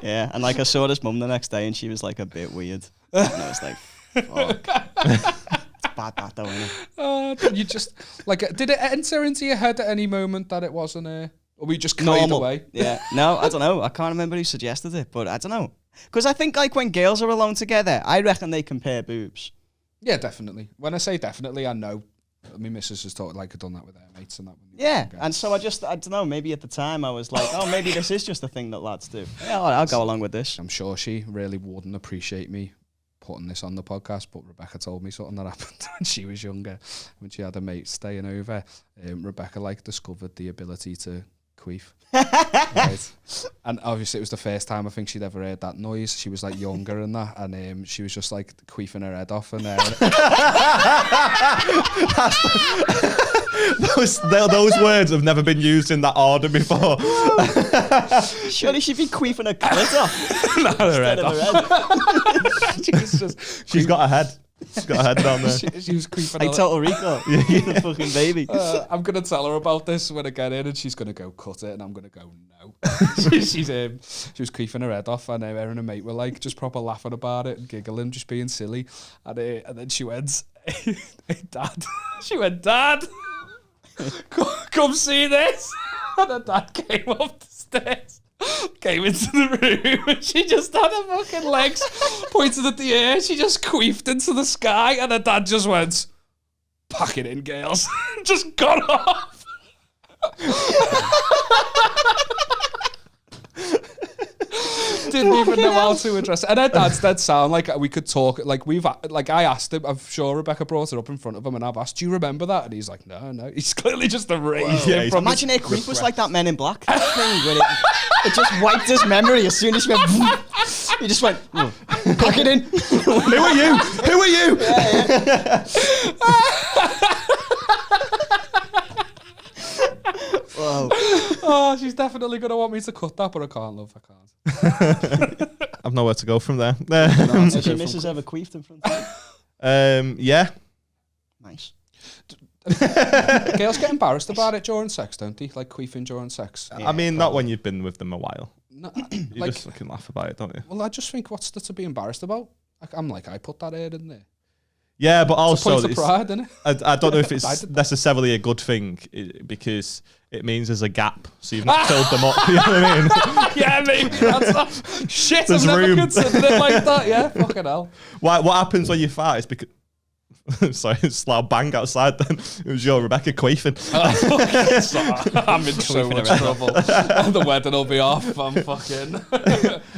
Yeah, and like I saw his mum the next day, and she was like a bit weird. And I was like, fuck. It's bad that though, isn't it? You just did it enter into your head at any moment that it wasn't or we just carried away? Yeah, no, I don't know. I can't remember who suggested it, but I don't know. Because I think like when girls are alone together, I reckon they compare boobs. Yeah, definitely. When I say definitely, I know. My missus has done that with her mates and that. Yeah, and so I don't know, maybe at the time I was like, oh, maybe this is just a thing that lads do. Yeah, I'll go along with this. I'm sure she really wouldn't appreciate me putting this on the podcast, but Rebecca told me something that happened when she was younger. When she had a mate staying over, Rebecca discovered the ability to queef. Right. And obviously it was the first time I think she'd ever heard that noise. She was younger and that, and she was just queefing her head off, and those words have never been used in that order before. Surely she'd be queefing her clit off. Not her head off. She's got a head. She's got a head down there. She was queefing like Total Recall. The fucking baby. I'm going to tell her about this when I get in, and she's going to go cut it, and I'm going to go no. she was queefing her head off, and Aaron and mate were just proper laughing about it and giggling, just being silly. And then she went, hey, Dad. She went, Dad, come see this. And her dad came up the stairs. Came into the room and she just had her fucking legs pointed at the air. She just queefed into the sky, and her dad just went, pack it in, girls. Just got off. didn't even know how to address it. And her dad's dead sound like we could talk. Like I asked him. I'm sure Rebecca brought it up in front of him, and I've asked, "Do you remember that?" And he's like, "No." He's clearly just erased it from. Imagine her creep was like that Men in Black thing, where it just wiped his memory as soon as he went. He just went, pack it in. Who are you? Who are you? Whoa. Oh, she's definitely gonna want me to cut that, but I can't, love. I can't. I've nowhere to go from there. Has your missus ever queefed in front of you? Yeah. Nice. Girls get embarrassed about it during sex, don't they? Like queefing during sex. I mean, not when you've been with them a while. No, You like, just fucking laugh about it, don't you? well, I just think, what's there to be embarrassed about? I'm like, I put that air in there. Yeah, but It's a also, point of pride, isn't it? I don't know if it's necessarily a good thing because it means there's a gap, so you've not filled them up. You know what I mean? Yeah, maybe that's not, shit. There's I've never room. considered it like that. Yeah, fucking hell. What happens when you fart is because. Sorry, it's a loud bang outside then. It was your Rebecca queefing. I'm in so much trouble. The wedding will be off. I'm fucking.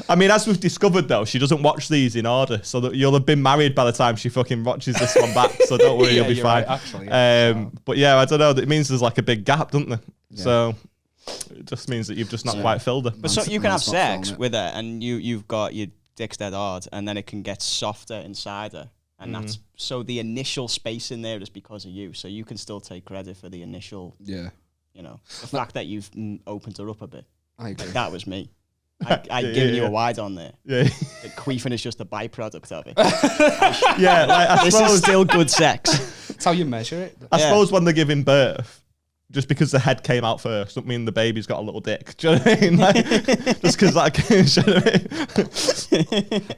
I mean, as we've discovered though, she doesn't watch these in order, so that you'll have been married by the time she fucking watches this one back. So don't worry, Yeah, you'll be you're fine. right, actually, yeah. But yeah, I don't know. It means there's like a big gap, doesn't there? Yeah. So it just means that you've just not quite filled her. But so you can have Man's not sex filming it. with her, and you've got your dick's dead hard, and then it can get softer inside her. And that's so the initial space in there is because of you. So you can still take credit for the initial, Yeah, the fact that you've opened her up a bit. I agree. Like, that was me. I'd given you a wide on there. Yeah, The queefing is just a byproduct of it. yeah. Like, I This suppose, is still good sex. That's how you measure it. I Yeah. suppose when they're giving birth, just because the head came out first, doesn't mean the baby's got a little dick. Do you know what I mean? Like, just because that came, do you know what I mean?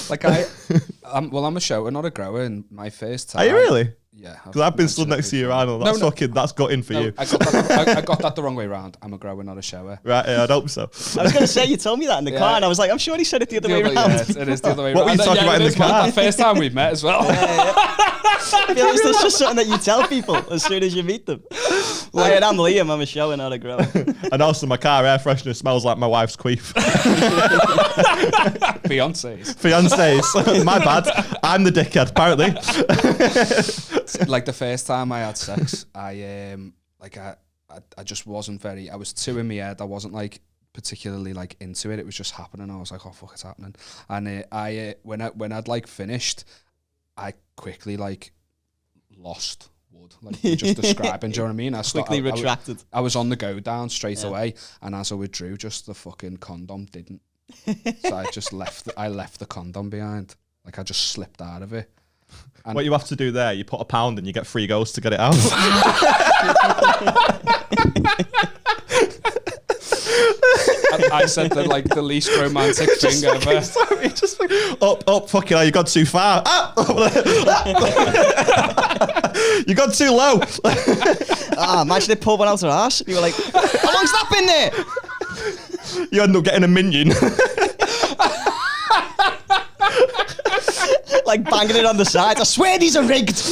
Like I'm a shower, not a grower. And my first time. Are you really? Yeah. Because I've been stood next to you, Ryan. That's that's gutting for you. I got that the wrong way round. I'm a grower, not a shower. Right, yeah, I'd hope so. I was going to say, you told me that in the Yeah. car, and I was like, I'm sure he said it the other way around. Yeah, it is the other way What round. were you talking about in it the is, man. car? The first time we met as well. I feel like that's just something that you tell people as soon as you meet them. Like, I'm Liam, I'm a shower, not a grower. And also, my car air freshener smells like my wife's queef. Beyonce's. Fiance's. My bad. I'm the dickhead, apparently. Like the first time I had sex, I just wasn't very. I was too in my head. I wasn't like particularly like into it. It was just happening. I was like, oh fuck, it's happening. And when I'd like finished, I quickly like lost wood. Like just describing. Do you know what I mean? I Quickly retracted. I was on the go down straight away, and as I withdrew, just the fucking condom didn't. So I just left. I left the condom behind. Like I just slipped out of it. And What you have to do there, you put £1 and you get 3 goes to get it out. I said the least romantic thing ever. Sorry, just like, up, fucking hell, you got too far. Ah! You got too low. Imagine they pulled one out of her ass. You were like, how long's that been there? You end up getting a minion. Like banging it on the sides. I swear these are rigged.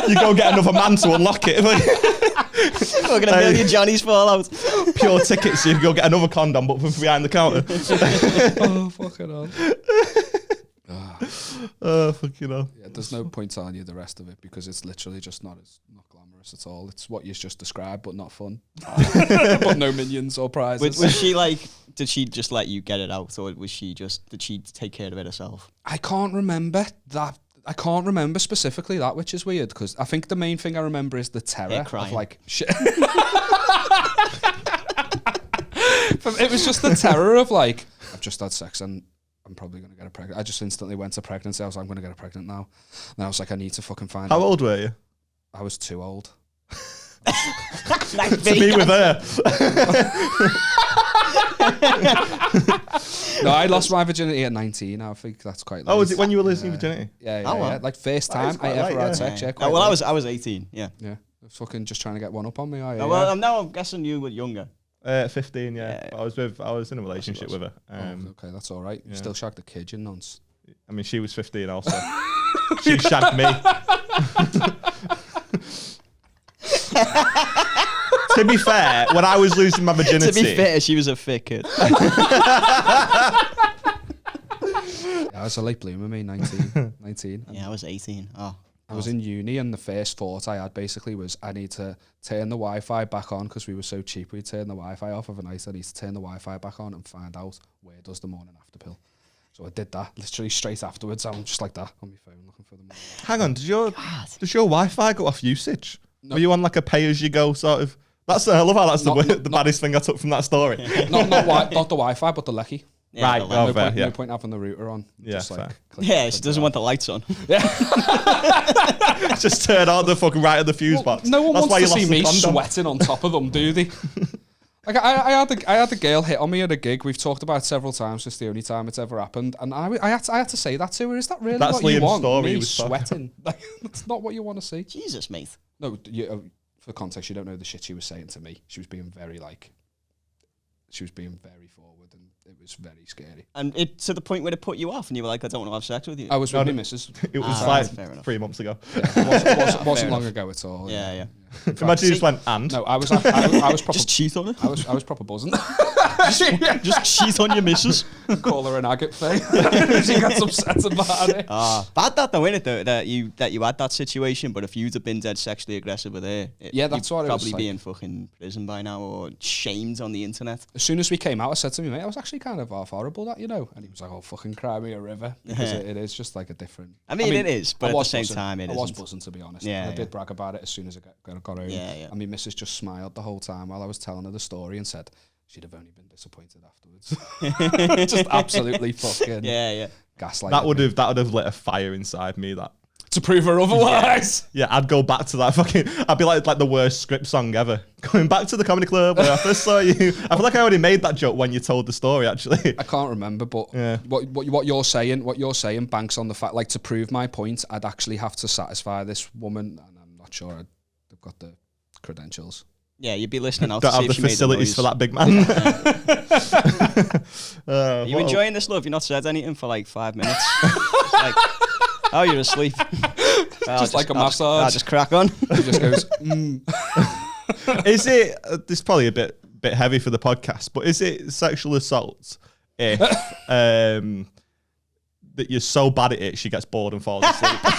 You go get another man to unlock it. Fucking a million Johnnies fall out. Pure tickets, so you go get another condom, but from behind the counter. Oh fucking hell. Oh, fucking hell. Yeah, there's no point telling you the rest of it because it's literally just not glamorous at all. It's what you just described, but not fun. But no minions or prizes. Was she like, did she just let you get it out, or did she take care of it herself? I can't remember that. I can't remember specifically that, which is weird because I think the main thing I remember is the terror of like shit. It was just the terror of like, I've just had sex and I'm probably going to get pregnant. I just instantly went to pregnancy. I was like, I'm going to get pregnant now. And I was like, I need to fucking find out. How old were you? I was too old. Like To be with her. No, I lost my virginity at 19. I think that's quite late. Oh, was it when you were losing virginity? Yeah, Oh, wow. yeah. Like first That is time I quite ever late, had yeah. sex. Yeah, Oh, quite well, late. I was 18. Yeah. Yeah, I was fucking just trying to get one up on me. Oh, yeah. Oh, well, now I'm guessing you were younger. 15, yeah. Yeah. I was in a relationship with her. Okay, that's all right. You yeah. still shagged the kid, you nonce. I mean, she was 15 also. She shagged me. To be fair, when I was losing my virginity, To be fair, she was a fit kid. I was a late bloomer, me, 19. Yeah, I was 18. Oh. I was in uni, and the first thought I had basically was I need to turn the Wi-Fi back on because we were so cheap. We'd turn the Wi-Fi off overnight. I need to turn the Wi-Fi back on and find out where does the morning after pill. So I did that literally straight afterwards. I'm just like that on my phone looking for the morning. hang on, does your Wi-Fi go off usage? No. Were you on like a pay-as-you-go sort of? That's I love how that's the baddest thing I took from that story. not the Wi-Fi, but the Lecky. Yeah, Right, but oh, fair, No point having the router on. Yeah, just fair. yeah, she doesn't want the lights on. Just turn on the fucking right of the fuse box. No one That's why wants to you see lost me the condom. sweating on top of them, do they? Like I had a girl hit on me at a gig. We've talked about it several times. It's the only time it's ever happened, and I had to say that to her. Is that really That's what you Liam's want? story he Me was talking sweating. Like that's not what you want to see. Jesus, mate. No, for context, you don't know the shit she was saying to me. She was being very forward, and it was very scary. And it to the point where it put you off, and you were like, I don't want to have sex with you. I was with my missus. It was right, fair like enough. 3 months ago. It wasn't Fair long enough. ago at all. Yeah. Imagine you just went and. No, I was proper. Just cheat on her. I was proper buzzing. Just cheat on your missus. Call her an agate thing. She gets upset about it. Bad that though, innit? Though that you had that situation, but if you'd have been dead sexually aggressive with her, Yeah, that's you'd what it was probably like. be in fucking prison by now or shamed on the internet. As soon as we came out, I said to me, mate, I was actually kind of half horrible, that, you know. And he was like, oh, fucking cry me a river. Because it is just like a different... I mean, it is, but I at the was same buzzing. time, it I was isn't. buzzing, to be honest. Yeah, And I yeah. did brag about it as soon as I got home. Yeah, yeah. And my missus just smiled the whole time while I was telling her the story and said she'd have only been disappointed afterwards. Just absolutely fucking Yeah. gaslighting That would me. have lit a fire inside me. That. To prove her otherwise. Yeah, I'd go back to that fucking. I'd be like the worst script song ever. Going back to the comedy club where I first saw you. I feel like I already made that joke when you told the story. Actually, I can't remember, but Yeah. what you're saying banks on the fact, like, to prove my point, I'd actually have to satisfy this woman, and I'm not sure I've got the credentials. Yeah, you'd be listening out don't to see have the if she made facilities for noise. that big man. Are you enjoying this, love? You've not said anything for like 5 minutes. It's like, oh, you're asleep. Just like a I'll massage. just crack on. He just goes, Is it? This is probably a bit heavy for the podcast, but is it sexual assault if that you're so bad at it she gets bored and falls asleep? Do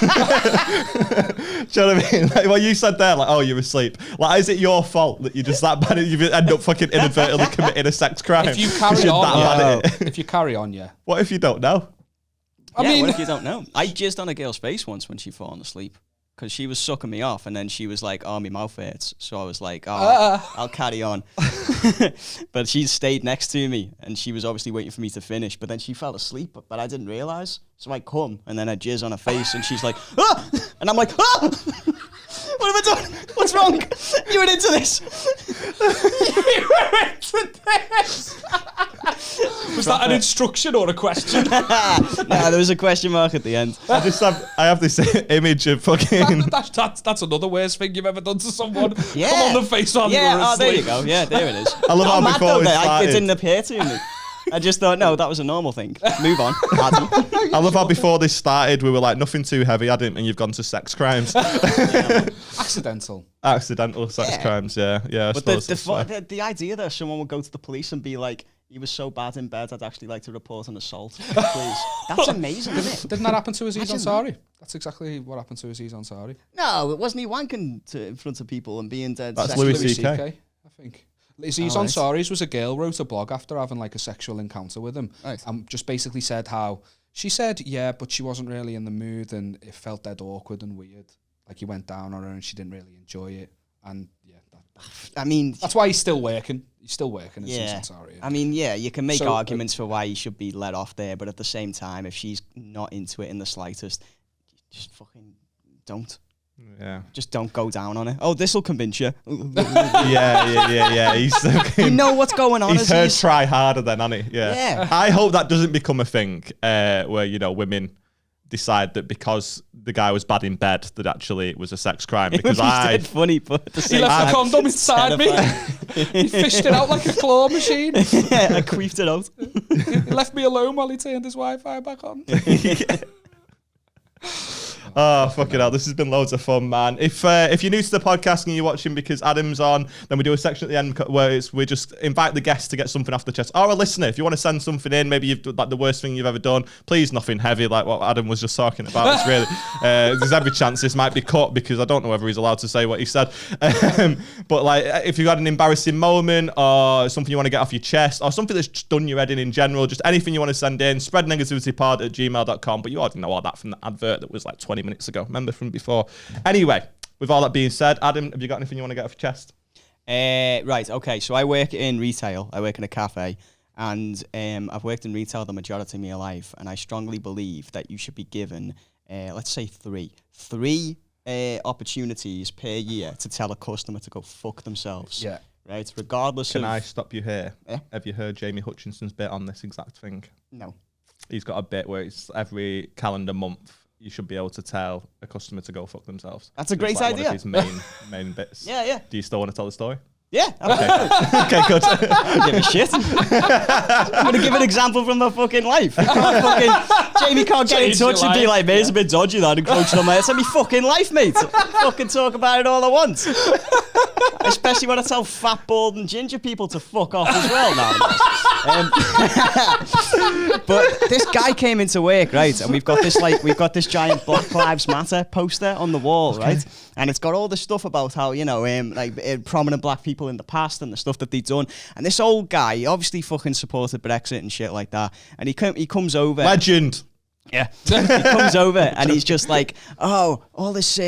you know what I mean? Like what you said there, like, oh, you're asleep. Like, is it your fault that you're just that bad at it? You end up fucking inadvertently committing a sex crime? If you 'cause carry you're on, that bad at it. if you carry on, yeah. What if you don't know? I Yeah, mean, what if you don't know? I jizzed on a girl's face once when she fallen asleep because she was sucking me off, and then she was like, "Oh, my mouth hurts." So I was like, "Oh, I'll carry on." But she stayed next to me, and she was obviously waiting for me to finish. But then she fell asleep, but I didn't realize. So I come, and then I jizz on her face, and she's like, "Ah!" And I'm like, "Ah! What have I done? What's wrong? You went into this." was that an instruction or a question? Nah, there was a question mark at the end. I have this image of fucking. That's another worst thing you've ever done to someone. Yeah. Come on the face while you were Yeah, asleep. there you go. Yeah, there it is. I love how mad before though we that it started. didn't appear to me. I just thought, no, that was a normal thing. Move on. Adam. I love how before this started we were like nothing too heavy, Adam, and you've gone to sex crimes. Accidental. Accidental sex crimes, yeah. I But suppose that's fair. the idea that someone would go to the police and be like, he was so bad in bed, I'd actually like to report an assault, please. That's amazing, isn't it? Didn't that happen to Aziz Imagine Ansari? That's exactly what happened to Aziz Ansari. No, it wasn't he wanking in front of people and being dead. That's sexually- Louis CK. I think. Aziz Oh, right. Ansari's was a girl wrote a blog after having like a sexual encounter with him, Right. and just basically said how she said yeah, but she wasn't really in the mood and it felt dead awkward and weird. Like he went down on her and she didn't really enjoy it, and yeah, I mean, that's why he's still working. He's still working. Aziz yeah. Ansari. I mean, yeah, you can make So, arguments for why he should be let off there, but at the same time, if she's not into it in the slightest, just fucking don't. Yeah. Just don't go down on it. Oh, this will convince you. Yeah. He's You know what's going on. he's heard Aziz. try harder then, hasn't he? Yeah. I hope that doesn't become a thing where, you know, women decide that because the guy was bad in bed that actually it was a sex crime. It would Because be dead funny, but at the He same left time, the condom inside me. He fished it out like a claw machine. yeah, I queefed it out. He left me alone while he turned his Wi-Fi back on. Oh, fucking hell. This has been loads of fun, man. If you're new to the podcast and you're watching because Adam's on, then we do a section at the end where we just invite the guests to get something off the chest. Or a listener, if you want to send something in, maybe you've done like the worst thing you've ever done, please nothing heavy like what Adam was just talking about. It's really, there's every chance this might be cut because I don't know whether he's allowed to say what he said. But like, if you've had an embarrassing moment or something you want to get off your chest or something that's just done your head in general, just anything you want to send in, spreadnegativitypod@gmail.com. But you already know all that from the advert that was like 20 minutes ago. Remember from before. Anyway, with all that being said, Adam, have you got anything you want to get off your chest? Right, okay. So I work in retail. I work in a cafe. And I've worked in retail the majority of my life. And I strongly believe that you should be given, let's say three opportunities per year to tell a customer to go fuck themselves. Yeah. Right? Regardless Can of... I stop you here? Yeah? Have you heard Jamie Hutchinson's bit on this exact thing? No. He's got a bit where it's every calendar month you should be able to tell a customer to go fuck themselves. That's a great like idea. One of his main bits. Yeah. Do you still want to tell the story? Yeah, absolutely. Okay, good. I don't give a shit. I'm going to give an example from my fucking life. Jamie can't get in touch and be like, mate, it's a bit dodgy that encroaching on my head. It's my fucking life, mate. Fucking talk about it all I want. Especially when I tell fat, bald and ginger people to fuck off as well now. But this guy came into work, right? And we've got this giant Black Lives Matter poster on the wall, right? And it's got all this stuff about how, prominent black people in the past and the stuff that they've done. And this old guy, he obviously fucking supported Brexit and shit like that. And he comes over. Legend. Yeah. He comes over and he's just like, oh, all this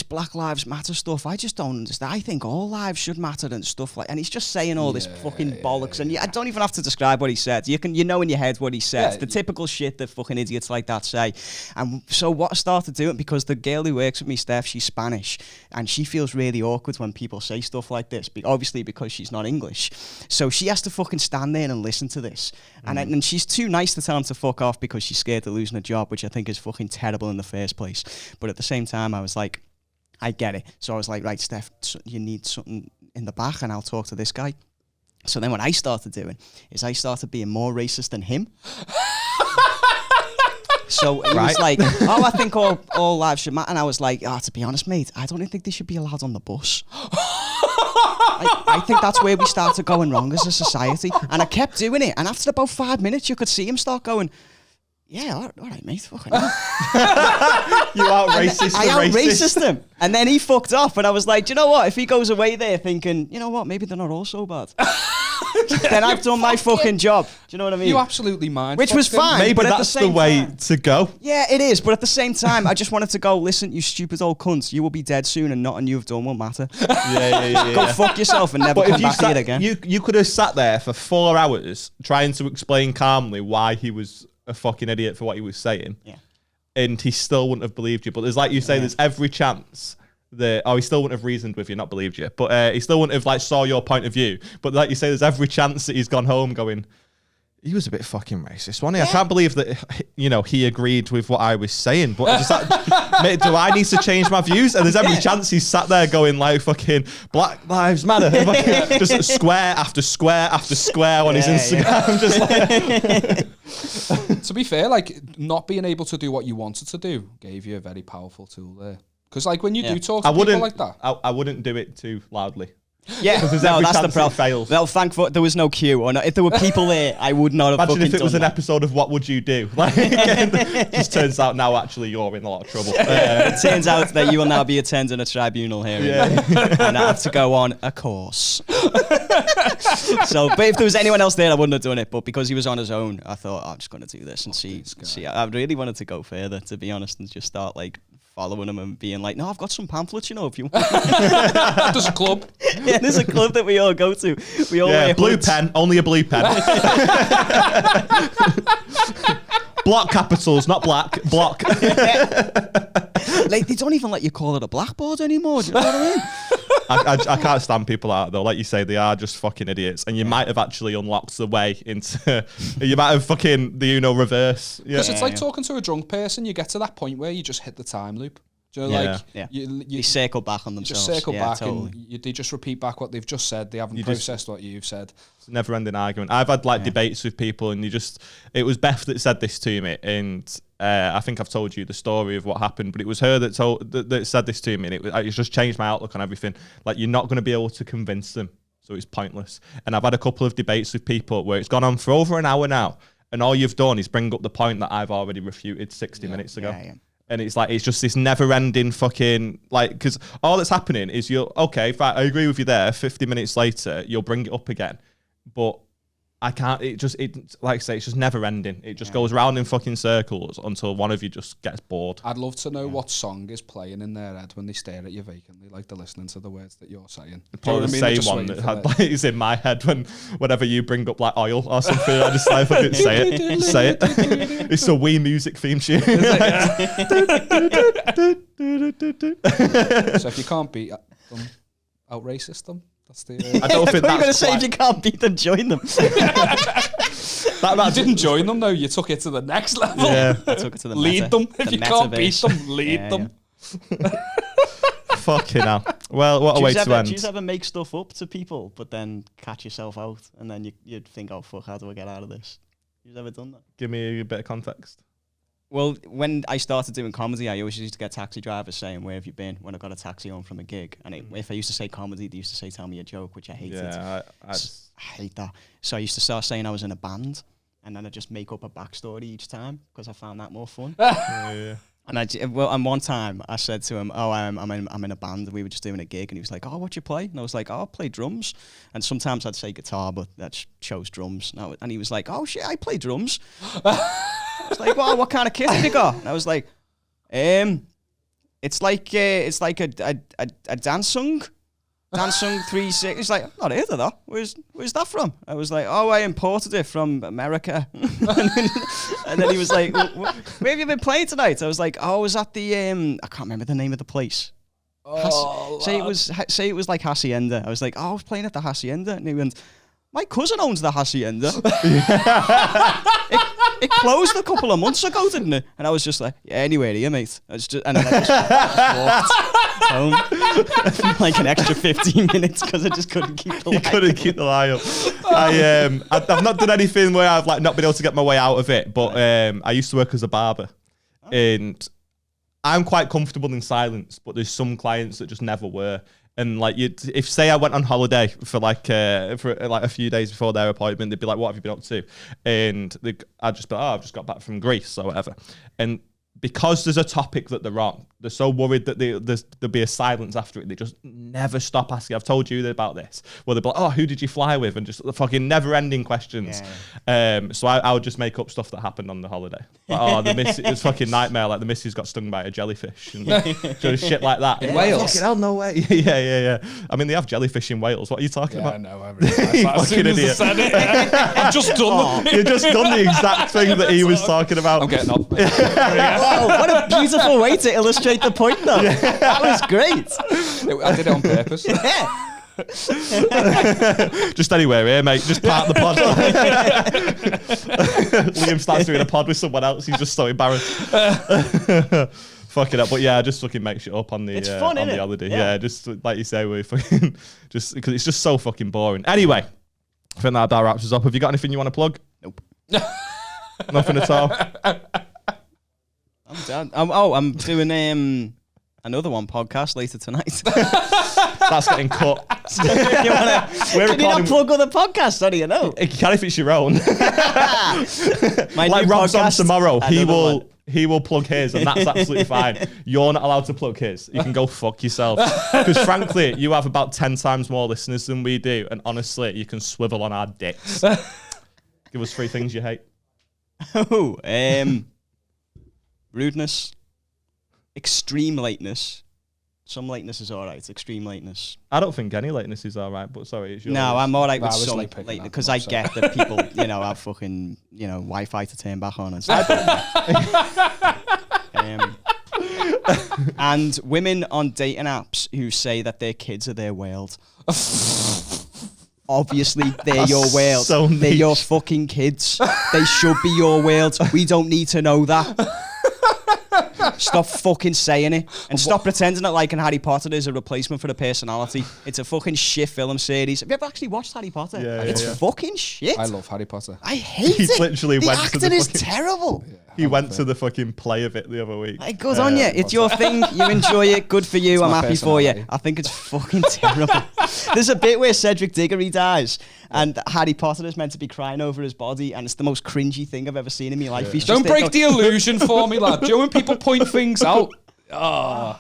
Black Lives Matter stuff, I just don't understand. I think all lives should matter and stuff like. And he's just saying all this fucking bollocks. And I don't even have to describe what he said. You know in your head what he said. The typical shit that fucking idiots like that say. And so what I started doing, because the girl who works with me, Steph, she's Spanish, and she feels really awkward when people say stuff like this. Obviously because she's not English, so she has to fucking stand there and listen to this. And she's too nice to tell him to fuck off because she's scared of losing a job, which I think is fucking terrible in the first place. But at the same time, I was like, I get it. So I was like, right, Steph, you need something in the back and I'll talk to this guy. So then what I started doing is I started being more racist than him. So it was like, oh, I think all lives should matter. And I was like, to be honest, mate, I don't think they should be allowed on the bus. I think that's where we started going wrong as a society. And I kept doing it. And after about 5 minutes, you could see him start going, yeah, all right, mate. Fucking You out-racist I out-racist him. And then he fucked off. And I was like, do you know what? If he goes away there thinking, you know what, maybe they're not all so bad. Then I've done my fucking job. Do you know what I mean? You absolutely mind. Which was fine. Maybe but that's the way to go. Yeah, it is. But at the same time, I just wanted to go, listen, you stupid old cunts, you will be dead soon and nothing you've done will matter. Yeah. Go fuck yourself and never But come if you back here again. You could have sat there for 4 hours trying to explain calmly why he was a fucking idiot for what he was saying. Yeah. And he still wouldn't have believed you. But there's, like you say, there's every chance that, he still wouldn't have reasoned with you, not believed you. But he still wouldn't have, like, saw your point of view. But like you say, there's every chance that he's gone home going, he was a bit fucking racist, wasn't he? I can't believe that, he agreed with what I was saying. But mate, do I need to change my views? And there's every chance he's sat there going like fucking Black Lives Matter. Just square after square after square on his Instagram. Just like... To be fair, like, not being able to do what you wanted to do gave you a very powerful tool there. Because, like, when you do talk to people like that... I wouldn't do it too loudly. Yeah, no, that's the problem. Fails. Well, thankfully there was no queue, or if there were people there, I would not have. Imagine fucking if it was done an that. episode of What Would You Do? Like, just turns out now actually you're in a lot of trouble. It turns out that you will now be attending a tribunal hearing, and I have to go on a course. So, but if there was anyone else there, I wouldn't have done it. But because he was on his own, I thought I'm just going to do this and see. I really wanted to go further, to be honest, and just start like following him and being like, no, I've got some pamphlets, if you want. There's a club. Yeah, there's a club that we all go to. We all wear blue hoods. pen, only a blue pen. Block capitals, not black. Block. Like, they don't even let you call it a blackboard anymore. Do you know what I mean? I can't stand people out though. Like you say, they are just fucking idiots. And you might have actually unlocked the way into... you might have fucking the Uno reverse. Because it's like talking to a drunk person. You get to that point where you just hit the time loop. Do you know, like, Yeah. you They circle back on themselves. just circle back totally. and they just repeat back what they've just said. They haven't processed what you've said. It's a never-ending argument. I've had like debates with people, and it was Beth that said this to me, and I think I've told you the story of what happened, but it was her that that said this to me, and it just changed my outlook on everything. Like, you're not going to be able to convince them, so it's pointless. And I've had a couple of debates with people where it's gone on for over an hour now, and all you've done is bring up the point that I've already refuted 60 minutes ago. Yeah. And it's like, it's just this never-ending fucking, like, because all that's happening is I agree with you there, 50 minutes later, you'll bring it up again. But I can't, like I say, it's just never-ending. It just goes round in fucking circles until one of you just gets bored. I'd love to know what song is playing in their head when they stare at you vacantly, like they're listening to the words that you're saying. Probably the same one that is in my head whenever you bring up like oil or something, I just like fucking say it. It's a Wii music theme tune. So if you can't beat them, out racist them. That's the. I don't think What are you going to that's say if you can't beat them, join them? You didn't join them though. You took it to the next level. Yeah. I took it to the Lead them. If you can't beat metaverse. them, lead them. Fucking hell. Well, what a way to end. Do you ever make stuff up to people, but then catch yourself out, and then you'd think, oh fuck, how do I get out of this? You've ever done that? Give me a bit of context. Well, when I started doing comedy, I always used to get taxi drivers saying, where have you been, when I got a taxi home from a gig. And if I used to say comedy, they used to say, tell me a joke, which I hated. Yeah, I hate that. So I used to start saying I was in a band, and then I'd just make up a backstory each time, because I found that more fun. yeah. And one time I said to him, oh, I'm in a band, and we were just doing a gig, and he was like, oh, what you play? And I was like, oh, I play drums. And sometimes I'd say guitar, but that chose drums. And he was like, oh shit, I play drums. I was like, well, what kind of kit have you got? And I was like, it's like a dance song. Dancing 360. He's like, not heard of that. Where's that from? I was like, oh, I imported it from America. And then he was like, where have you been playing tonight? I was like, oh, I was at the I can't remember the name of the place. Say it was like Hacienda. I was like, oh, I was playing at the Hacienda, and he went, my cousin owns the Hacienda. It closed a couple of months ago, didn't it? And I was just like, yeah, anyway, here, mate. And then I just walked home for like an extra 15 minutes because I just couldn't keep the lie. You couldn't keep the lie up. I've not done anything where I've like not been able to get my way out of it, but I used to work as a barber, and I'm quite comfortable in silence, but there's some clients that just never were. And like, if say I went on holiday for a few days before their appointment, they'd be like, "What have you been up to?" And I'd just be, "Oh, I've just got back from Greece or whatever." And because there's a topic that they're on, they're so worried that there'll be a silence after it. They just never stop asking. I've told you about this. Well, they'll be like, "Oh, who did you fly with?" And just the fucking never-ending questions. Yeah. So I would just make up stuff that happened on the holiday. Like, oh, it's fucking nightmare. Like the missus got stung by a jellyfish and just shit like that. In Wales? Fucking hell, no way. Yeah. I mean, they have jellyfish in Wales. What are you talking about? I know. I realised that as soon as I said it. I've just done You've just done the exact thing that he was talking about. I'm getting off. Oh, what a beautiful way to illustrate the point, though. Yeah. That was great. I did it on purpose. Yeah. Just anywhere here, mate. Just part the pod. Liam starts doing a pod with someone else. He's just so embarrassed. Fucking up, but yeah, just fucking make shit up on the fun, on the holiday. Yeah, just like you say, we fucking just because it's just so fucking boring. Anyway, I think that wraps us up. Have you got anything you want to plug? Nope. Nothing at all. I'm done. I'm doing another one podcast later tonight. That's getting cut. Can you not plug other podcasts? How do you know? You can if it's your own. My like Rob's on tomorrow, he will plug his, and that's absolutely fine. You're not allowed to plug his. You can go fuck yourself. Because frankly, you have about 10 times more listeners than we do, and honestly, you can swivel on our dicks. Give us 3 things you hate. Oh, rudeness, extreme lateness. Some lateness is all right. Extreme lateness. I don't think any lateness is all right, but sorry, it's yours. No, I'm all right with some lateness because I get that people, have fucking, Wi-Fi to turn back on and stuff. And women on dating apps who say that their kids are their world. Obviously, they're your world. So they're your fucking kids. They should be your world. We don't need to know that. Stop fucking saying it. And stop pretending that liking Harry Potter is a replacement for the personality. It's a fucking shit film series. Have you ever actually watched Harry Potter? Yeah, it's fucking shit. I love Harry Potter. I hate He it. literally the went to acting the is fucking- terrible. He went to the fucking play of it the other week. It goes on you. It's your thing. You enjoy it. Good for you. I'm my happy for you. personality. I think it's fucking terrible. There's a bit where Cedric Diggory dies and Harry Potter is meant to be crying over his body, and it's the most cringy thing I've ever seen in my life. He's Don't just there break the illusion for me, lad. Do you know when people point things out? Oh.